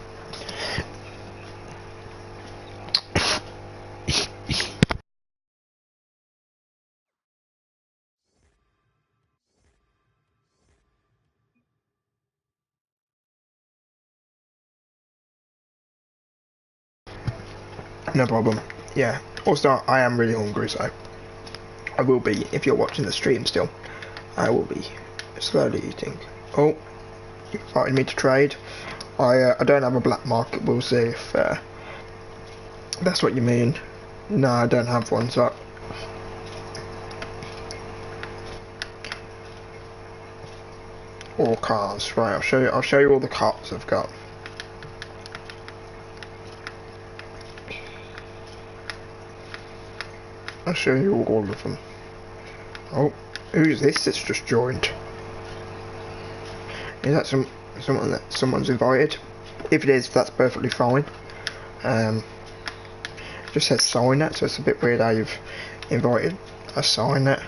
No problem. Yeah. Also, I am really hungry, so I will be, if you're watching the stream still, I will be slowly eating. Oh, you invited me to trade. I don't have a black market. We'll see if that's what you mean. No, I don't have one, so all cars. Right, I'll show you all the cars I've got. I'll show you all of them. Oh, who's this that's just joined? Is that someone that someone's invited? If it is, that's perfectly fine. Just says sign it, so it's a bit weird how you've invited a sign it.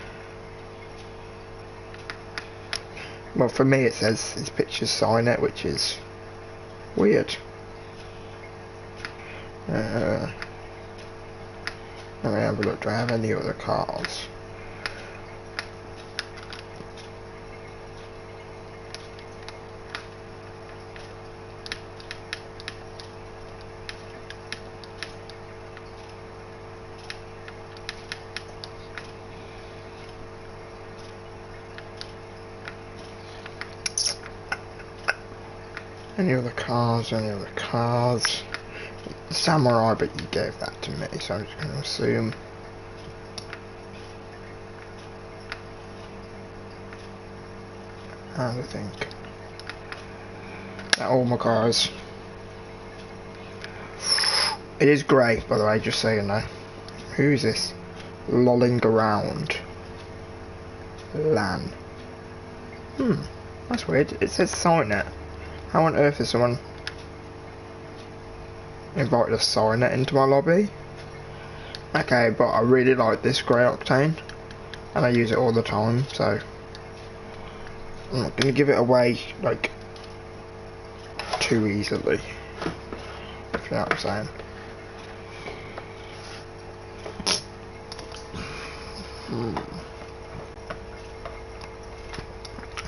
Well, for me it says his picture's sign it, which is weird. Let me have a look. Do I have any other cars? Any other cars? Any other cars? Samurai, but you gave that to me, so I'm just going to assume. And I think all my cars. It is grey, by the way, just so you know. Who is this? Lolling around. Lan. That's weird. It says sign it. How on earth is someone invited a sign it into my lobby? Okay, but I really like this grey octane, and I use it all the time, so I'm not going to give it away like too easily, if you know what I'm saying.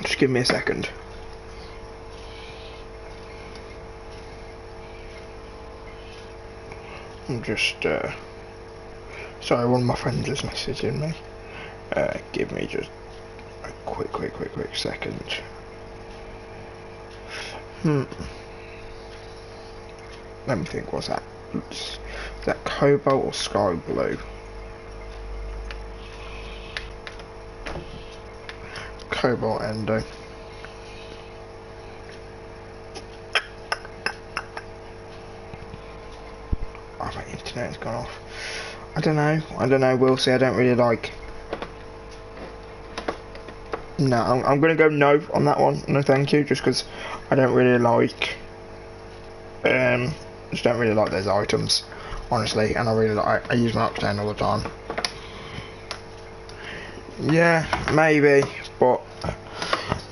Just give me a second. I'm just sorry, one of my friends is messaging me. Give me just a quick second. Let me think, what's that? Is that cobalt or sky blue? Cobalt endo. Oh, my internet's gone off. I don't know, we'll see. I don't really like. No, I'm gonna go no on that one. No thank you, just because I don't really like just don't really like those items, honestly, and I use my octane all the time. Yeah, maybe, but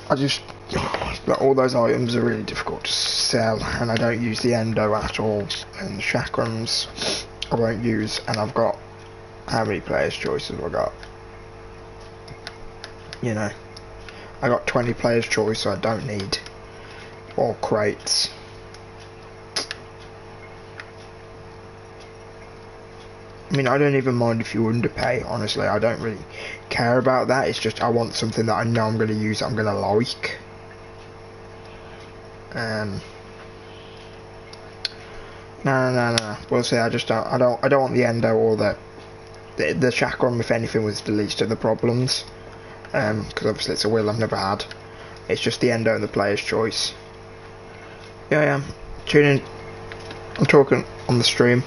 I just all those items are really difficult to sell, and I don't use the endo at all, and the chakrams I won't use, and I've got, how many players choices have I got? You know, I got 20 players choice, so I don't need all crates. I mean, I don't even mind if you underpay, honestly. I don't really care about that. It's just I want something that I know I'm going to use, I'm going to like. No. We'll see. I don't want the endo or the chakram. If anything, was the least of the problems. Because obviously it's a wheel I've never had. It's just the endo and the player's choice. Yeah, I am. Tune in. I'm talking on the stream.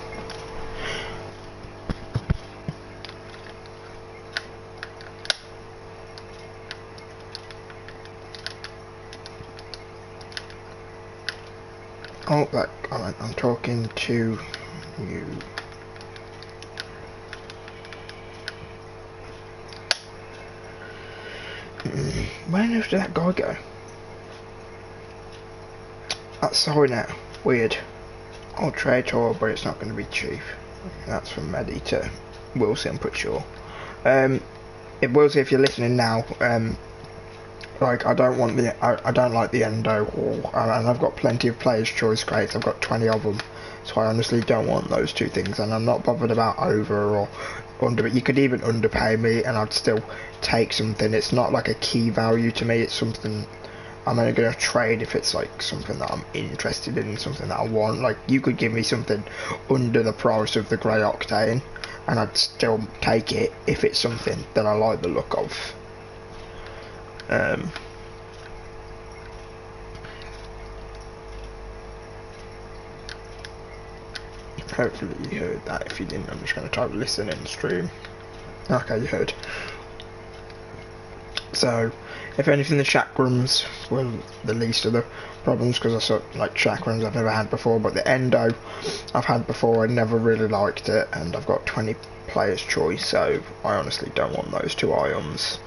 Oh, that comment. I'm talking to you. Where on earth did that guy go? That's so now. Weird. I'll trade tour, but it's not going to be cheap. That's from Maddie to Wilson, I'm pretty sure. It will say if you're listening now. Like I don't like the endo, and I've got plenty of players' choice crates. I've got 20 of them, so I honestly don't want those two things. And I'm not bothered about over or under. You could even underpay me, and I'd still take something. It's not like a key value to me. It's something I'm only gonna trade if it's like something that I'm interested in, something that I want. Like you could give me something under the price of the grey octane, and I'd still take it if it's something that I like the look of. Hopefully you heard that. If you didn't, I'm just going to type listen in the stream. Okay, you heard. So, if anything, the chakrams were the least of the problems, because I saw like chakrams I've never had before, but the endo I've had before, I never really liked it, and I've got 20 players choice, so I honestly don't want those two items.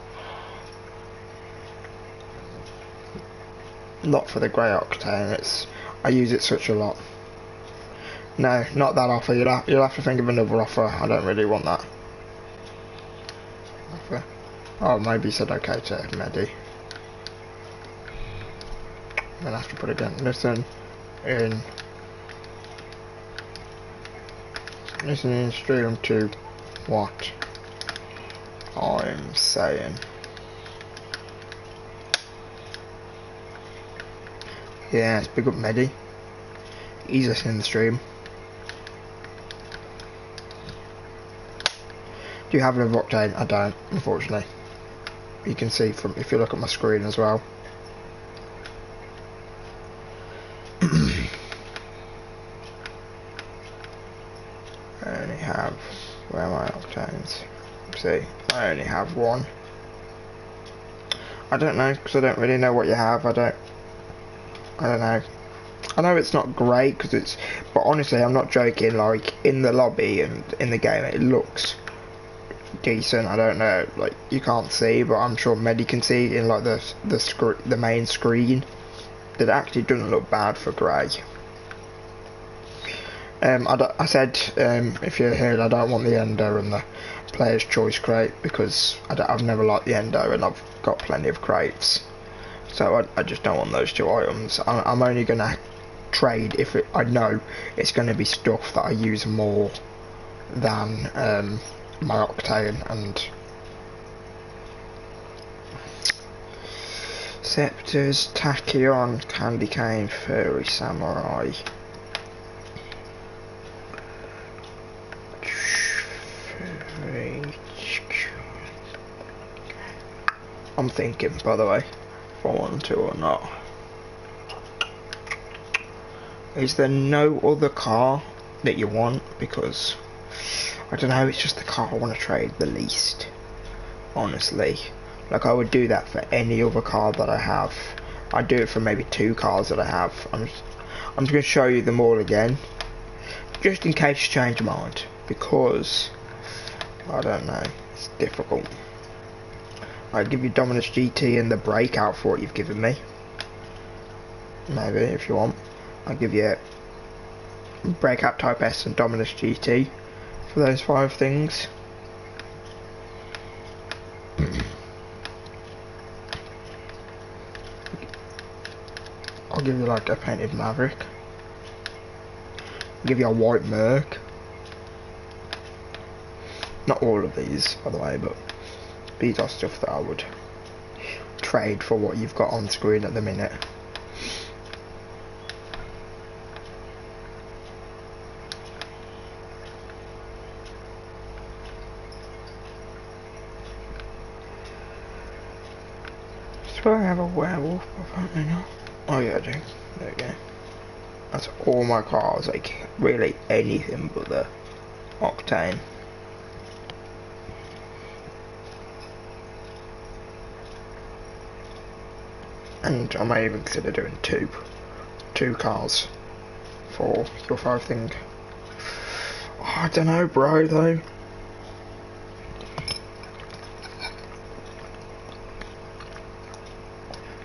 Not for the grey octane. I use it such a lot. No, not that offer. You'll have to think of another offer. I don't really want that offer. Oh, maybe he said okay to Medi. I'm gonna have to put again. Listen in stream to what I'm saying. Yeah, it's big up Medi. He's listening to the stream. Do you have an octane? I don't, unfortunately. You can see from if you look at my screen as well. I only have, where are my octanes? Let's see, I only have one. I don't know, because I don't really know what you have. I don't know. I know it's not great because it's, but honestly, I'm not joking. Like in the lobby and in the game, it looks decent. I don't know, like you can't see, but I'm sure Medi can see in like the main screen that it actually doesn't look bad for grey. I said if you heard, I don't want the Endo and the Player's Choice crate because I've never liked the Endo and I've got plenty of crates, so I just don't want those two items. I'm only gonna trade if I know it's going to be stuff that I use more than my octane and Scepters, Tachyon, Candy Cane, Furry Samurai. I'm thinking, by the way, if I want to or not. Is there no other car that you want? Because I don't know, it's just the car I want to trade the least, honestly. Like I would do that for any other car that I have. I'd do it for maybe 2 cars that I have. I'm just going to show you them all again, just in case you change your mind, because I don't know, it's difficult. I'd give you Dominus GT and the Breakout for what you've given me. Maybe if you want. I'll give you Breakout Type S and Dominus GT for those 5 things. I'll give you like a painted Maverick. I'll give you a white Merc. Not all of these, by the way, but these are stuff that I would trade for what you've got on screen at the minute. Do I have a werewolf? Apparently not. Oh yeah, I do. There we go. That's all my cars, like really anything but the octane. And I may even consider doing two cars for your 5 thing. Oh, I don't know, bro, though.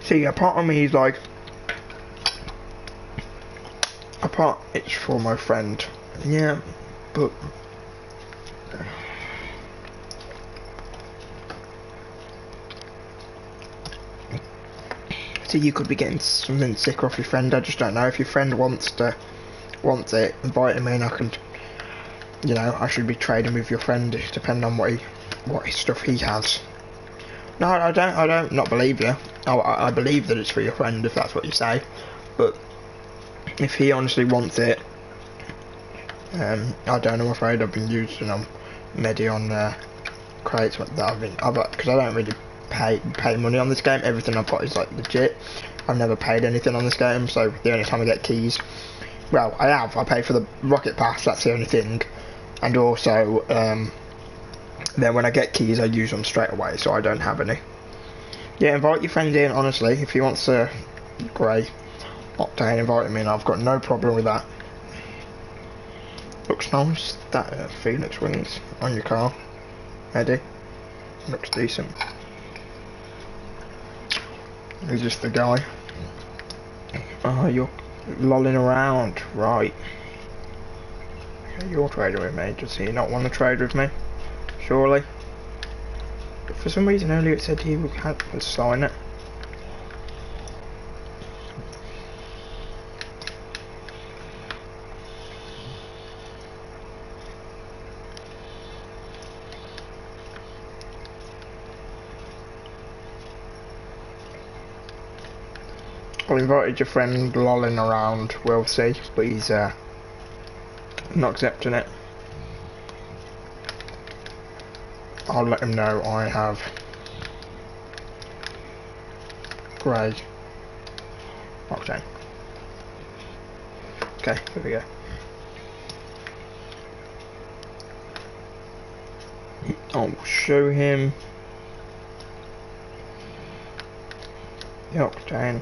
See, a part of me is like, it's for my friend. Yeah, but see, you could be getting something sick off your friend. I just don't know. If your friend wants it, invite me and I can, you know, I should be trading with your friend depending on what his stuff he has. No, I don't not believe you. I believe that it's for your friend if that's what you say, but if he honestly wants it, I don't know, I'm afraid I've been using Medi on crates that because I don't really pay money on this game. Everything I've got is like legit. I've never paid anything on this game, so the only time I get keys, well, I pay for the Rocket Pass, that's the only thing, and also then when I get keys I use them straight away, so I don't have any. Yeah, invite your friend in, honestly. If he wants a grey octane, invite him in. I've got no problem with that. Looks nice, that Phoenix wings on your car, Eddie. Looks decent. He's just the guy. Oh, you're lolling around, right. Okay, you're trading with me. Does he not want to trade with me? Surely? But for some reason earlier it said he would sign it. I invited your friend lolling around, we'll see, but he's not accepting it. I'll let him know I have grey octane. Okay, here we go. I'll show him the octane.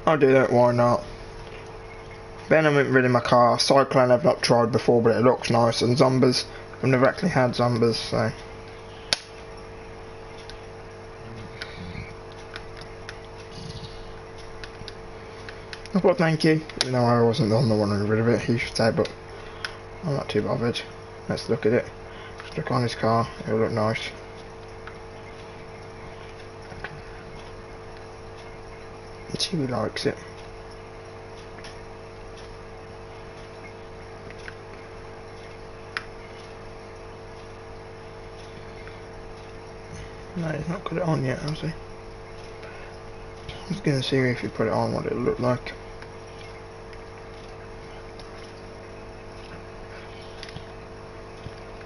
I'll do that, why not? Venom isn't really my car. Cyclone I've not tried before, but it looks nice. And Zombies, I've never actually had Zombies, so... I thought thank you. No, I wasn't the only one who got rid of it, he should say, but I'm not too bothered. Let's look at it. Let's look on his car, it'll look nice. Let's see who likes it. No, he's not got it on yet, has he? I was gonna see if you put it on what it'll look like.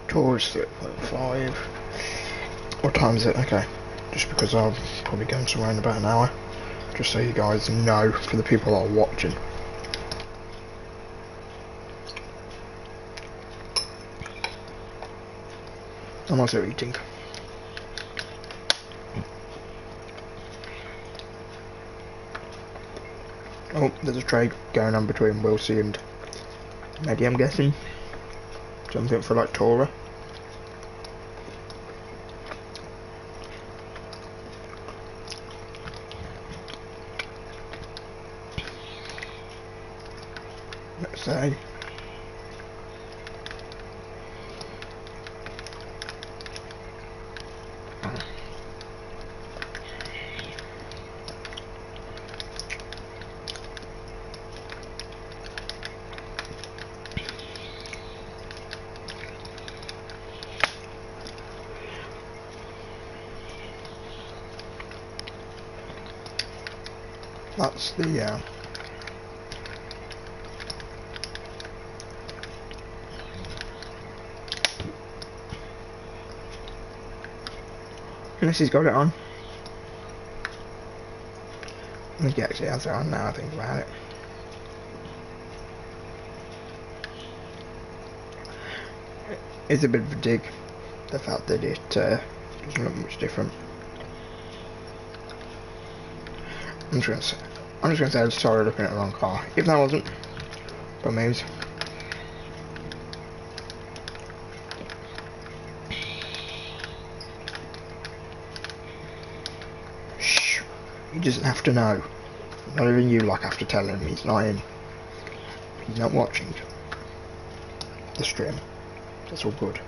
Taurus 3.5. What time is it? Okay. Just because I'll probably go somewhere in about an hour. Just so you guys know, for the people that are watching. I'm also eating. Oh, there's a trade going on between Wilsey and Maddie, I'm guessing. Something for like Tora. Let's say. That's the unless he's got it on. I think he actually has it on now I think about it. It's a bit of a dig, the fact that it doesn't look much different. I'm just gonna say I'm sorry looking at the wrong car. If that wasn't, but maybe. Shh. He doesn't have to know. Not even you like have to tell him he's not in. He's not watching the stream. That's all good.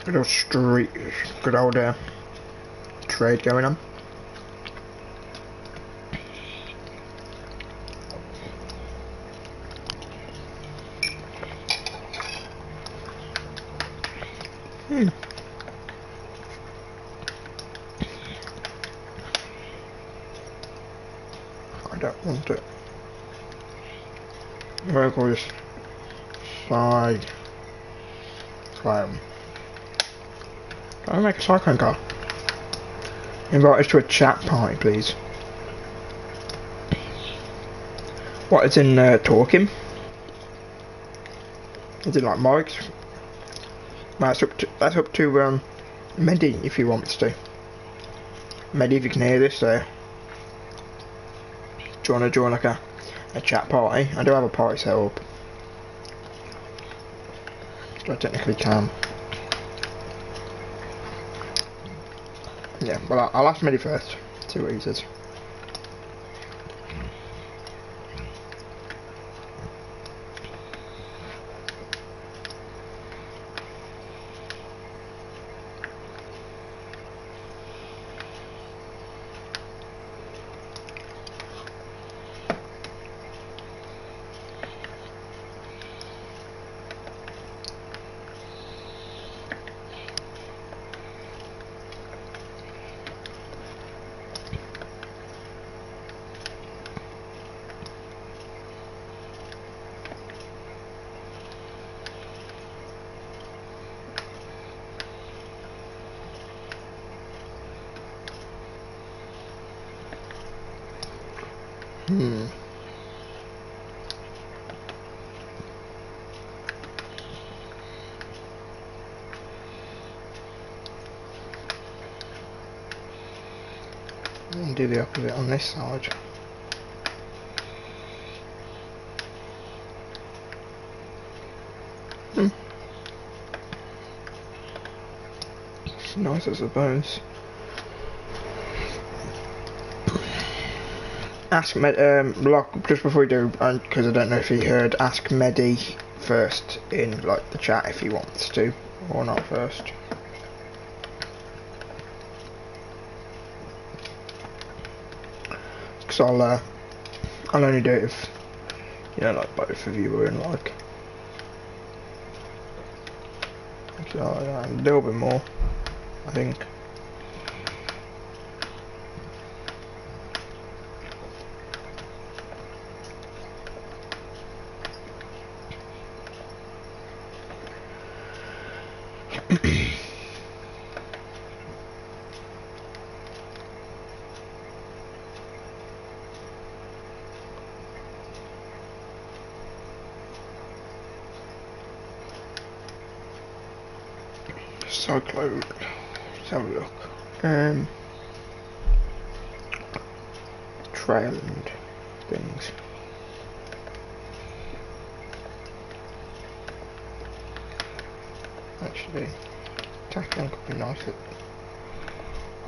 Good old street, good old trade going on. I don't want it. Where call this? Side climb. Can I make a cycling car? Invite us to a chat party, please. What is in talking? Is it like Mike's? That's up to Medi if he wants to. Medi, if you can hear this, do you want to join like a chat party? I do have a party set up, so I technically can. Yeah, but I'll ask Medi first. See what he says. I'll do the opposite on this side. It's nice, I suppose. Ask Block just before we do, because I don't know if he heard. Ask Medi first in like the chat if he wants to, or not first. Because I'll only do it if like both of you are in like. So a little bit more, I think. Cyclone. Let's have a look. Trail and things. Actually, tackling could be nice. Oh,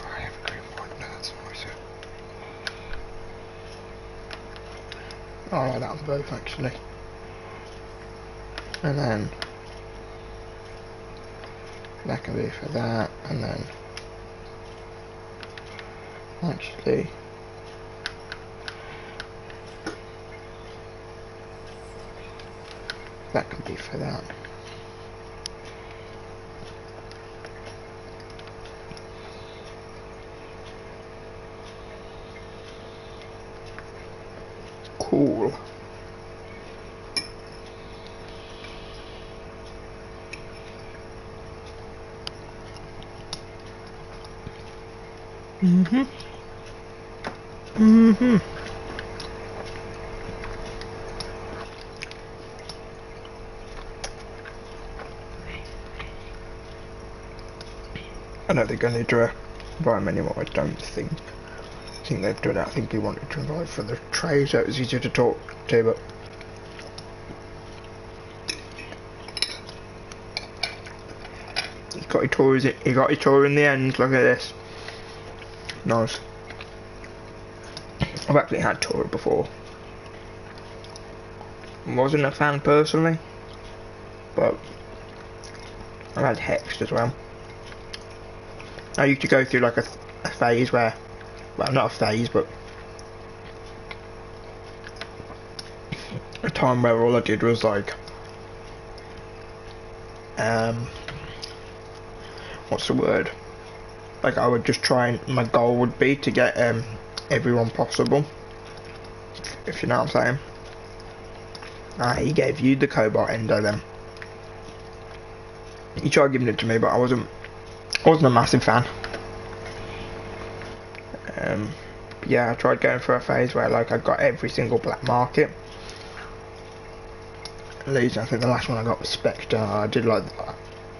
I have a green one. No, that's nicer. Oh, I like that on both actually. And then that can be for that, and then actually that can be for that. Cool. I don't think I need to invite him anymore, I don't think. I think they've done it. I think he wanted to invite for the tray so it was easier to talk to, but he got his tour in the end. Look at this. Nice. I've actually had Tora before. Wasn't a fan personally, but I've had Hexed as well. I used to go through like a phase where, well, not a phase, but a time where all I did was like, what's the word? Like I would just try and, my goal would be to get everyone possible. if you know what I'm saying. He gave you the Cobalt Endo then. He tried giving it to me, but I wasn't a massive fan. Yeah, I tried going through a phase where like I got every single black market. At least I think the last one I got was Spectre. I did like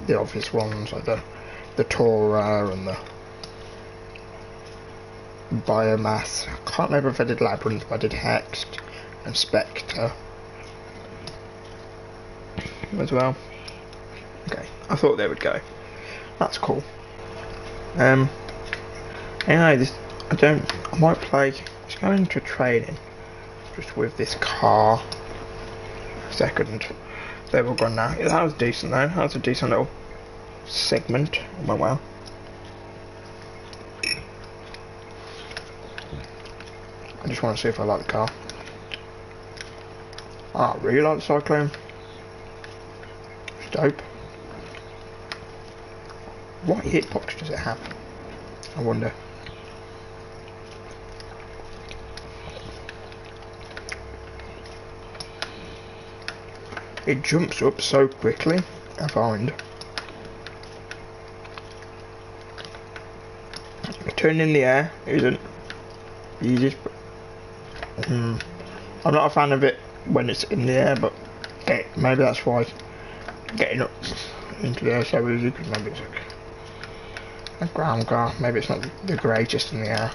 the obvious ones, like the Tora and the Biomass. I can't remember if I did Labyrinth, but I did Hexed and Spectre as well. Okay, I thought they would go. That's cool. Anyway, I might play, just go into trading, just with this car. Second, they were gone now. Yeah, that was decent though, that was a decent little segment. Oh well. I just want to see if I like the car. I really like the Cyclone. It's dope. What hitbox does it have? I wonder. It jumps up so quickly, I find. Turning in the air isn't the easiest. I'm not a fan of it when it's in the air, but maybe that's why getting up into the air so easy, because maybe it's like a ground car, maybe it's not the greatest in the air.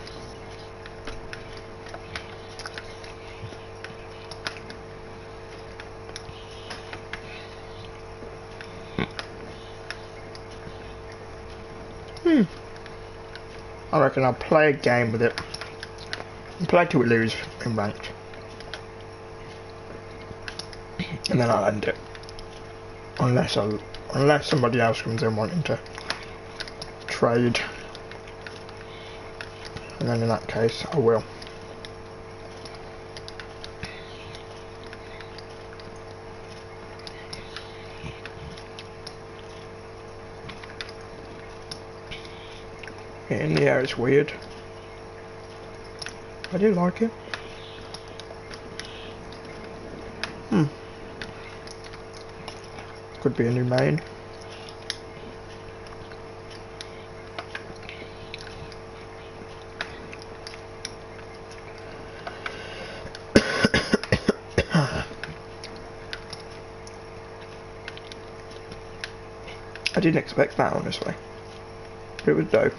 I reckon I'll play a game with it and play till we lose in ranked, and then I'll end it, unless somebody else comes in wanting to trade, and then in that case I will. In the air it's weird. I do like it. Could be a new main. I didn't expect that, honestly. But it was dope.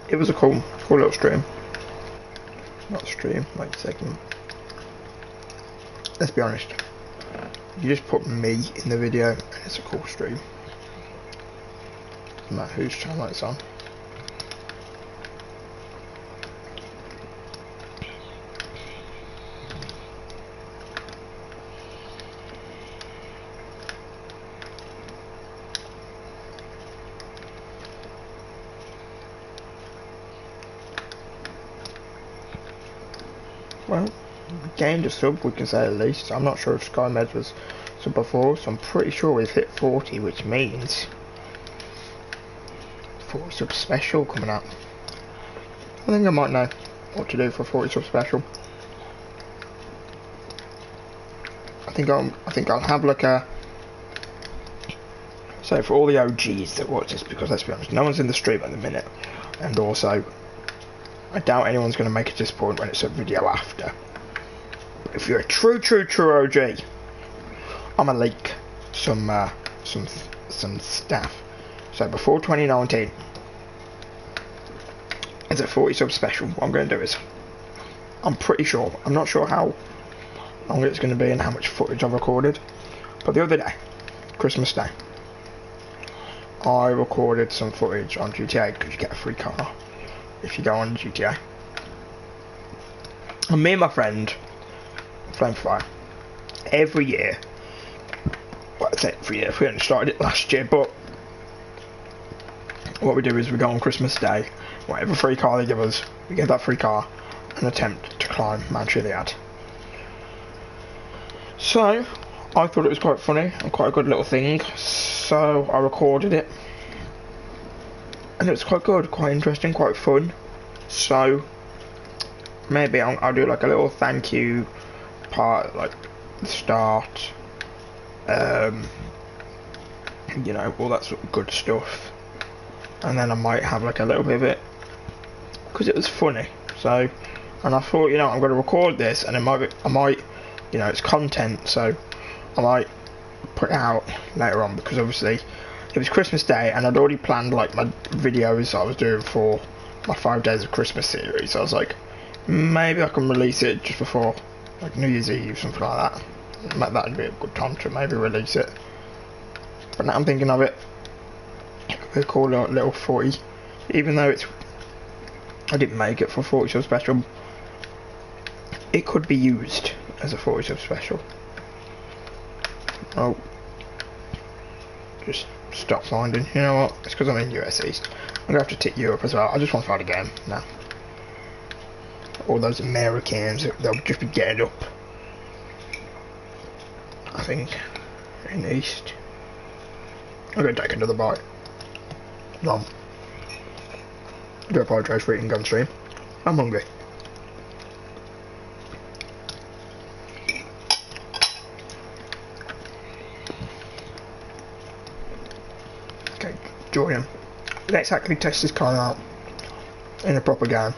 It was a cool little stream. Not stream, like segment. Let's be honest. You just put me in the video and it's a cool stream. Doesn't matter whose channel it's on. Well, gained a sub, we can say at least. I'm not sure if SkyMed was sub before, so I'm pretty sure we've hit 40, which means 40 sub special coming up. I think I might know what to do for 40 sub special. I think I'll have like a, so for all the OGs that watch this, because let's be honest, no one's in the stream at the minute, and also I doubt anyone's going to make it to this point when it's a video after. But if you're a true OG, I'm gonna leak some stuff. So before 2019, it's a 40 sub special. What I'm going to do is, I'm pretty sure, I'm not sure how long it's going to be and how much footage I've recorded, but the other day, Christmas Day, I recorded some footage on GTA because you get a free car if you go on GTA. And me and my friend, Flamefire, every year, well, I say every year, we only started it last year, but what we do is we go on Christmas Day, whatever free car they give us, we get that free car and attempt to climb Mount Chiliad. So, I thought it was quite funny and quite a good little thing, so I recorded it. And it was quite good, quite interesting, quite fun. So, maybe I'll do like a little thank you part, like the start, you know, all that sort of good stuff, and then I might have like a little bit of it because it was funny. So, and I thought, you know, I'm going to record this, and I might, you know, it's content, so I might put it out later on, because obviously it was Christmas Day and I'd already planned like my videos I was doing for my 5 days of Christmas series. So I was like, maybe I can release it just before like New Year's Eve, something like that. That'd be a good time to maybe release it. But now I'm thinking of it, we call it a little 40, even though I didn't make it for 40 sub special, it could be used as a 40 sub special. Oh, just stop finding. You know what? It's because I'm in US East. I'm gonna have to tick Europe as well. I just want to find a game now. All those Americans, they'll just be getting up. I think in East. I'm gonna take another bite. No. I do apologise for eating gun stream. I'm hungry. Okay, Jordan. Let's actually test this car out in a proper game.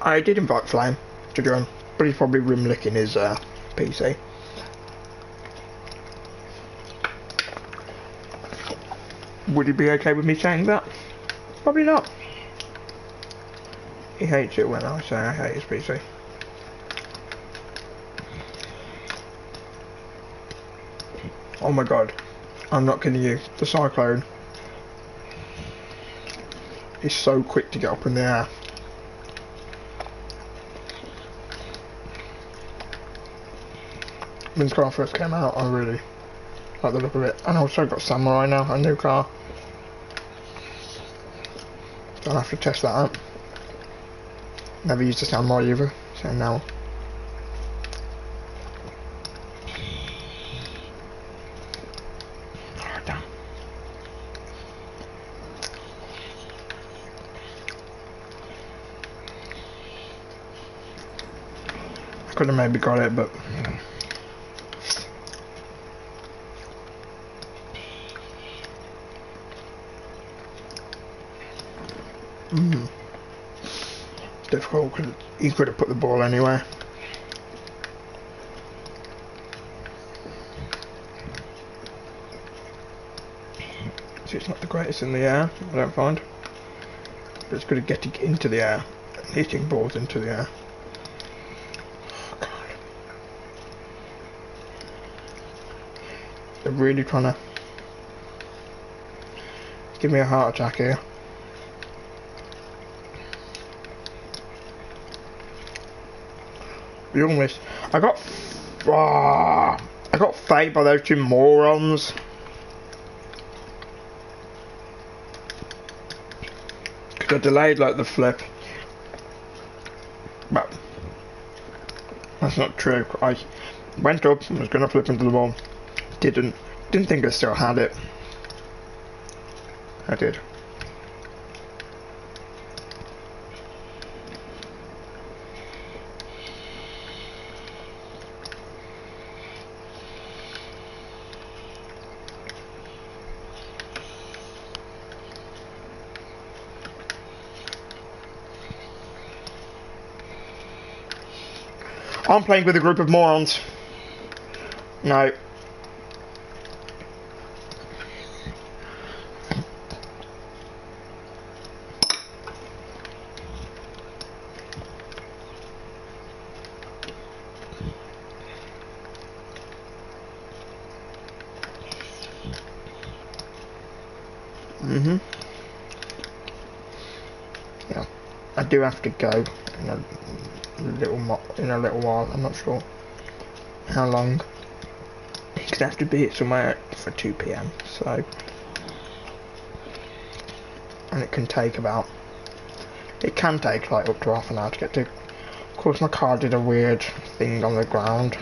I did invite Flame to join, but he's probably rim licking his PC. Would he be okay with me saying that? Probably not. He hates it when I say I hate his PC. Oh my god, I'm not kidding you, the Cyclone is so quick to get up in the air. When this car first came out, I really like the look of it. And I also got Samurai now, a new car. So I'll have to test that out. Never used a Samurai either, so now. Oh, damn. I could have maybe got it, but. Difficult because he could have put the ball anywhere. So it's not the greatest in the air, I don't find. But it's good at getting into the air and hitting balls into the air. Oh god. They're really trying to give me a heart attack here. We almost. I got faked by those two morons. Cause I delayed like the flip. But that's not true. I went up and was gonna flip into the wall. Didn't think I still had it. I did. I'm playing with a group of morons. No. Yeah, I do have to go in a little while. I'm not sure how long. Because I have to be somewhere for 2 PM. So, and it can take like up to half an hour to get to. Of course, my car did a weird thing on the ground.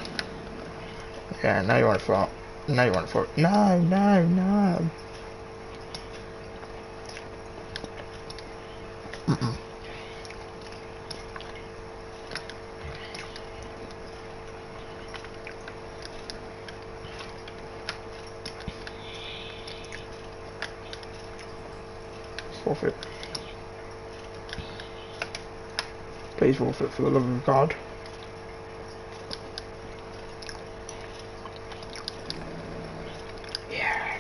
Yeah, now you want to start. No, you want for no, no, no. Forfeit. Please forfeit for the love of God. Yeah.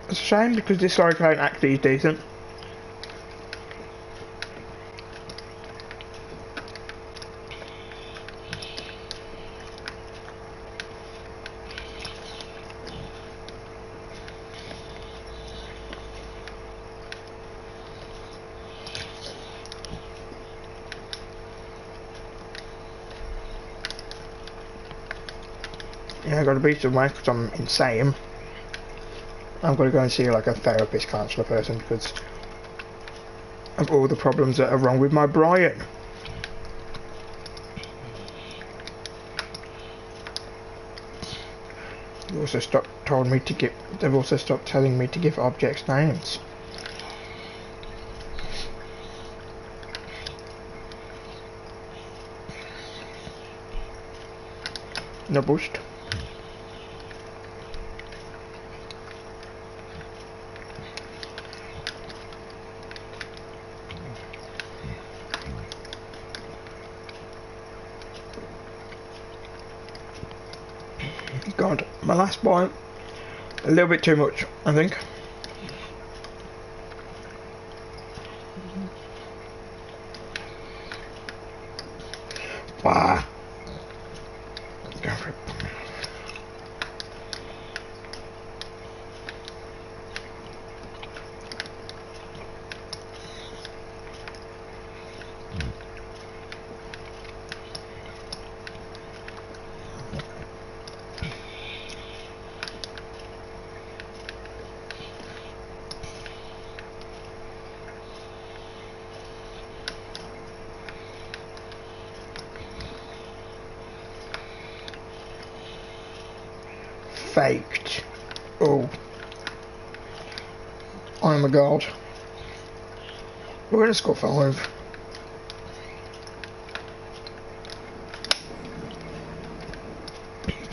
It's a shame because this Cyclone actually is decent. Yeah, I got to be somewhere because I'm insane. I'm going to go and see like a therapist, counsellor person because of all the problems that are wrong with my Brian. They've also stopped telling me to give objects names. No boost. God, my last bite, a little bit too much, I think. Wow. Go for it. Faked. Oh. Oh my god. We're gonna score 5.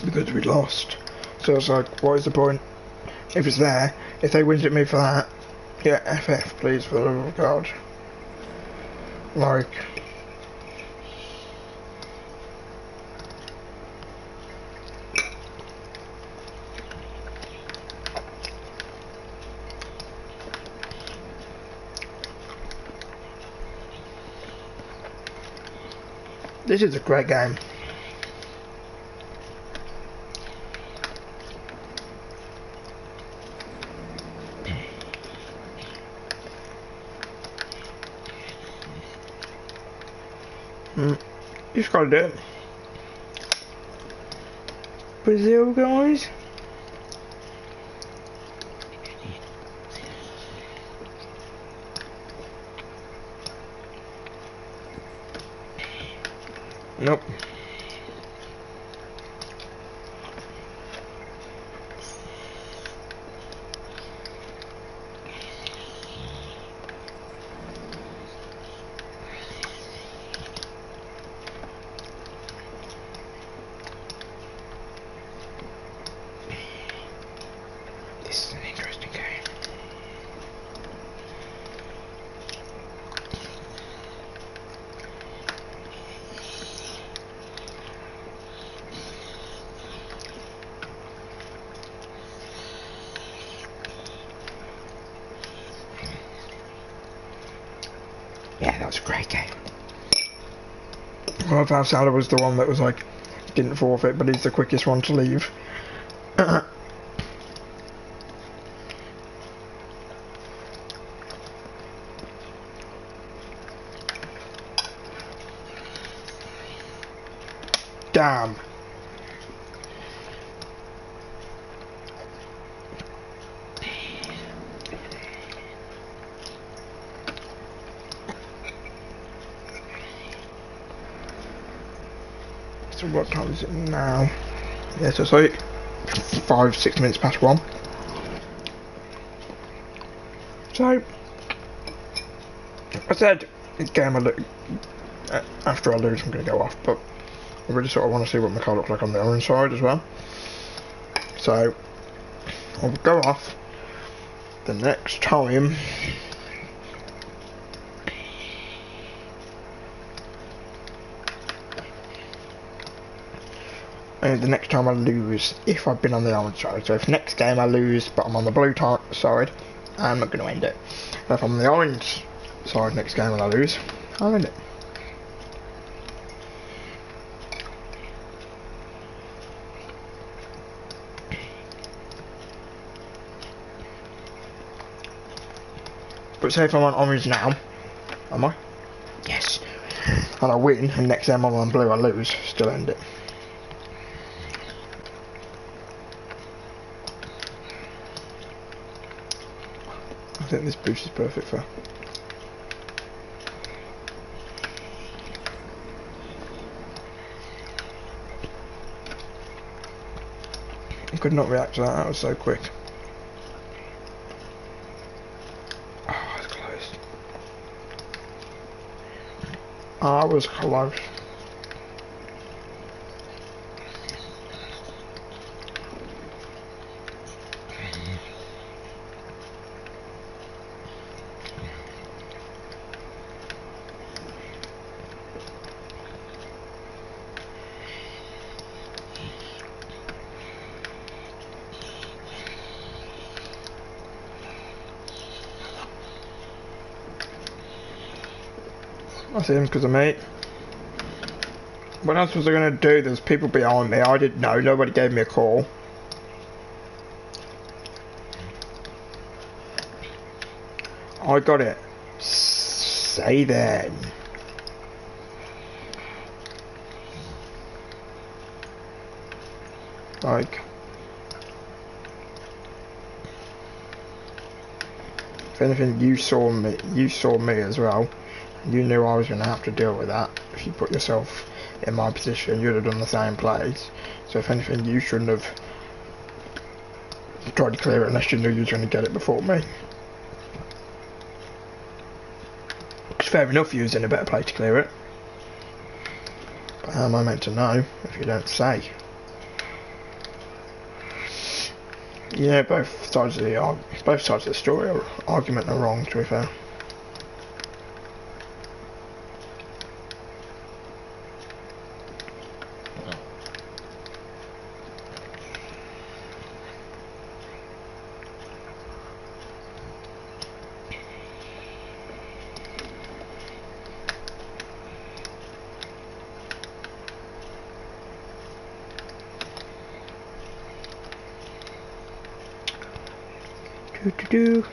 Because we lost. So it's like, what is the point? If it's there, if they wind at me for that, yeah, FF please, for the love of God. Like... This is a great game. You just gotta do it. Brazil, guys. Nope. This is an interesting game. Yeah, that was a great game. Well, perhaps Salah was the one that was like, didn't forfeit, but he's the quickest one to leave. Damn. So what time is it now? Yes, it's like 5-6 minutes past 1. So, I said, game after I lose I'm going to go off, but I really sort of want to see what my car looks like on the orange side as well. So, I'll go off the next time. And the next time I lose, if I've been on the orange side. So if next game I lose, but I'm on the blue side, I'm not going to end it. But if I'm on the orange side next game and I lose, I'll end it. But say if I'm on orange now, am I? Yes. And I win, and next game I'm on blue, I lose, still end it. I think this boost is perfect for. I could not react to that, that was so quick. Oh, it's close. I was close. I see him because of me. What else was I going to do? There's people behind me. I didn't know. Nobody gave me a call. I got it. Say then. Like. If anything, you saw me as well. You knew I was going to have to deal with that. If you put yourself in my position, you'd have done the same plays. So if anything, you shouldn't have tried to clear it unless you knew you were going to get it before me. It's fair enough you was in a better place to clear it. But how am I meant to know if you don't say? Yeah, both sides of the story or argument are wrong, to be fair.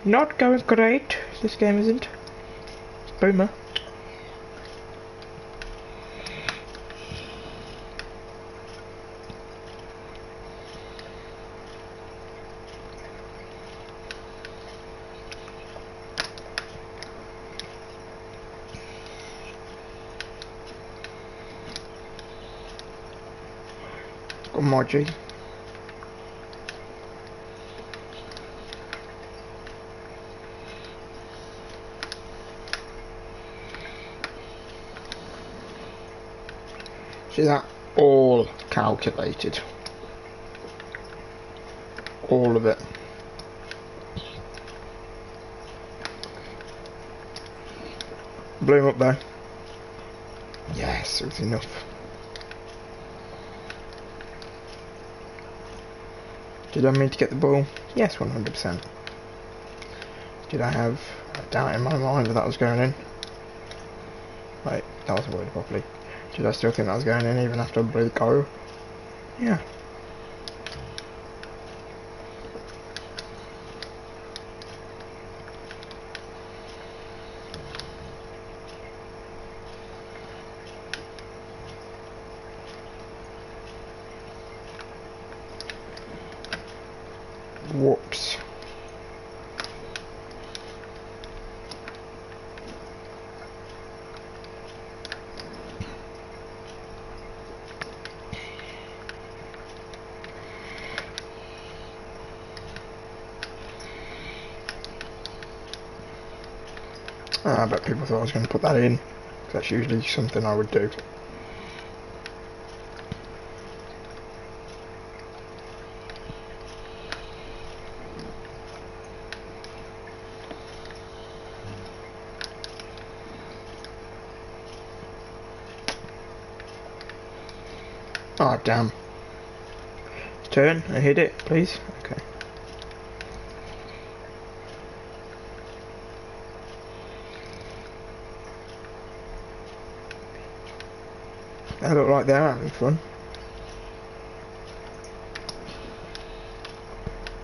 Not going great. This game isn't. Boomer. Got Margie. See that? All calculated. All of it. Blew him up there. Yes, it was enough. Did I mean to get the ball? Yes, 100%. Did I have a doubt in my mind that was going in? Wait, that wasn't worded properly. Did I still think that was going in even after I blew the goal? Yeah. Whoops. I bet people thought I was going to put that in. That's usually something I would do. Oh damn. Turn and hit it, please. Okay. They look like they're having fun.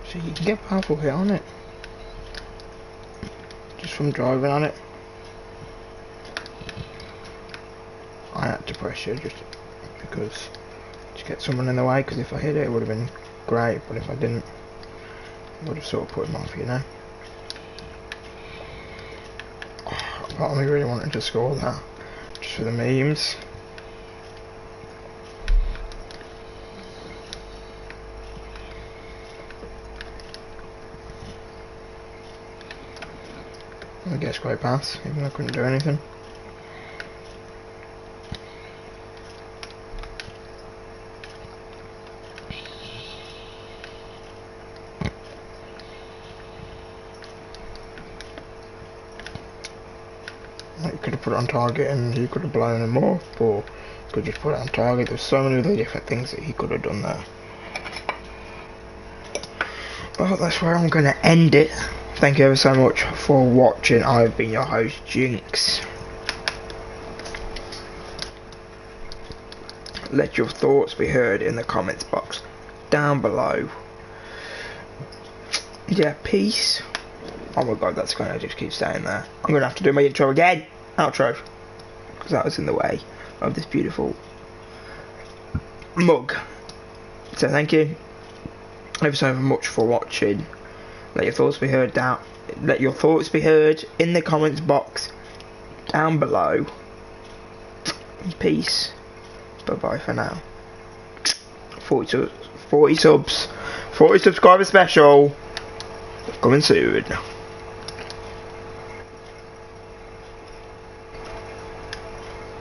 So you can get powerful hit on it. Just from driving on it. I had to pressure just because to get someone in the way, because if I hit it, it would have been great, but if I didn't, it would have sort of put him off, you know. Part of me really wanted to score that, just for the memes. I guess great pass, even though I couldn't do anything. You could have put it on target and he could have blown him off, or could just put it on target. There's so many other different things that he could have done there. Well, that's where I'm going to end it. Thank you ever so much for watching. I've been your host, Jinx. Let your thoughts be heard in the comments box down below. Yeah, peace. Oh my god, that's going to just keep staying there. I'm going to have to do my intro again. Outro. Because that was in the way of this beautiful mug. So thank you ever so much for watching. Let your thoughts be heard down. Let your thoughts be heard in the comments box down below. Peace. Bye bye for now. 40 subs. 40 subscriber special. Coming soon.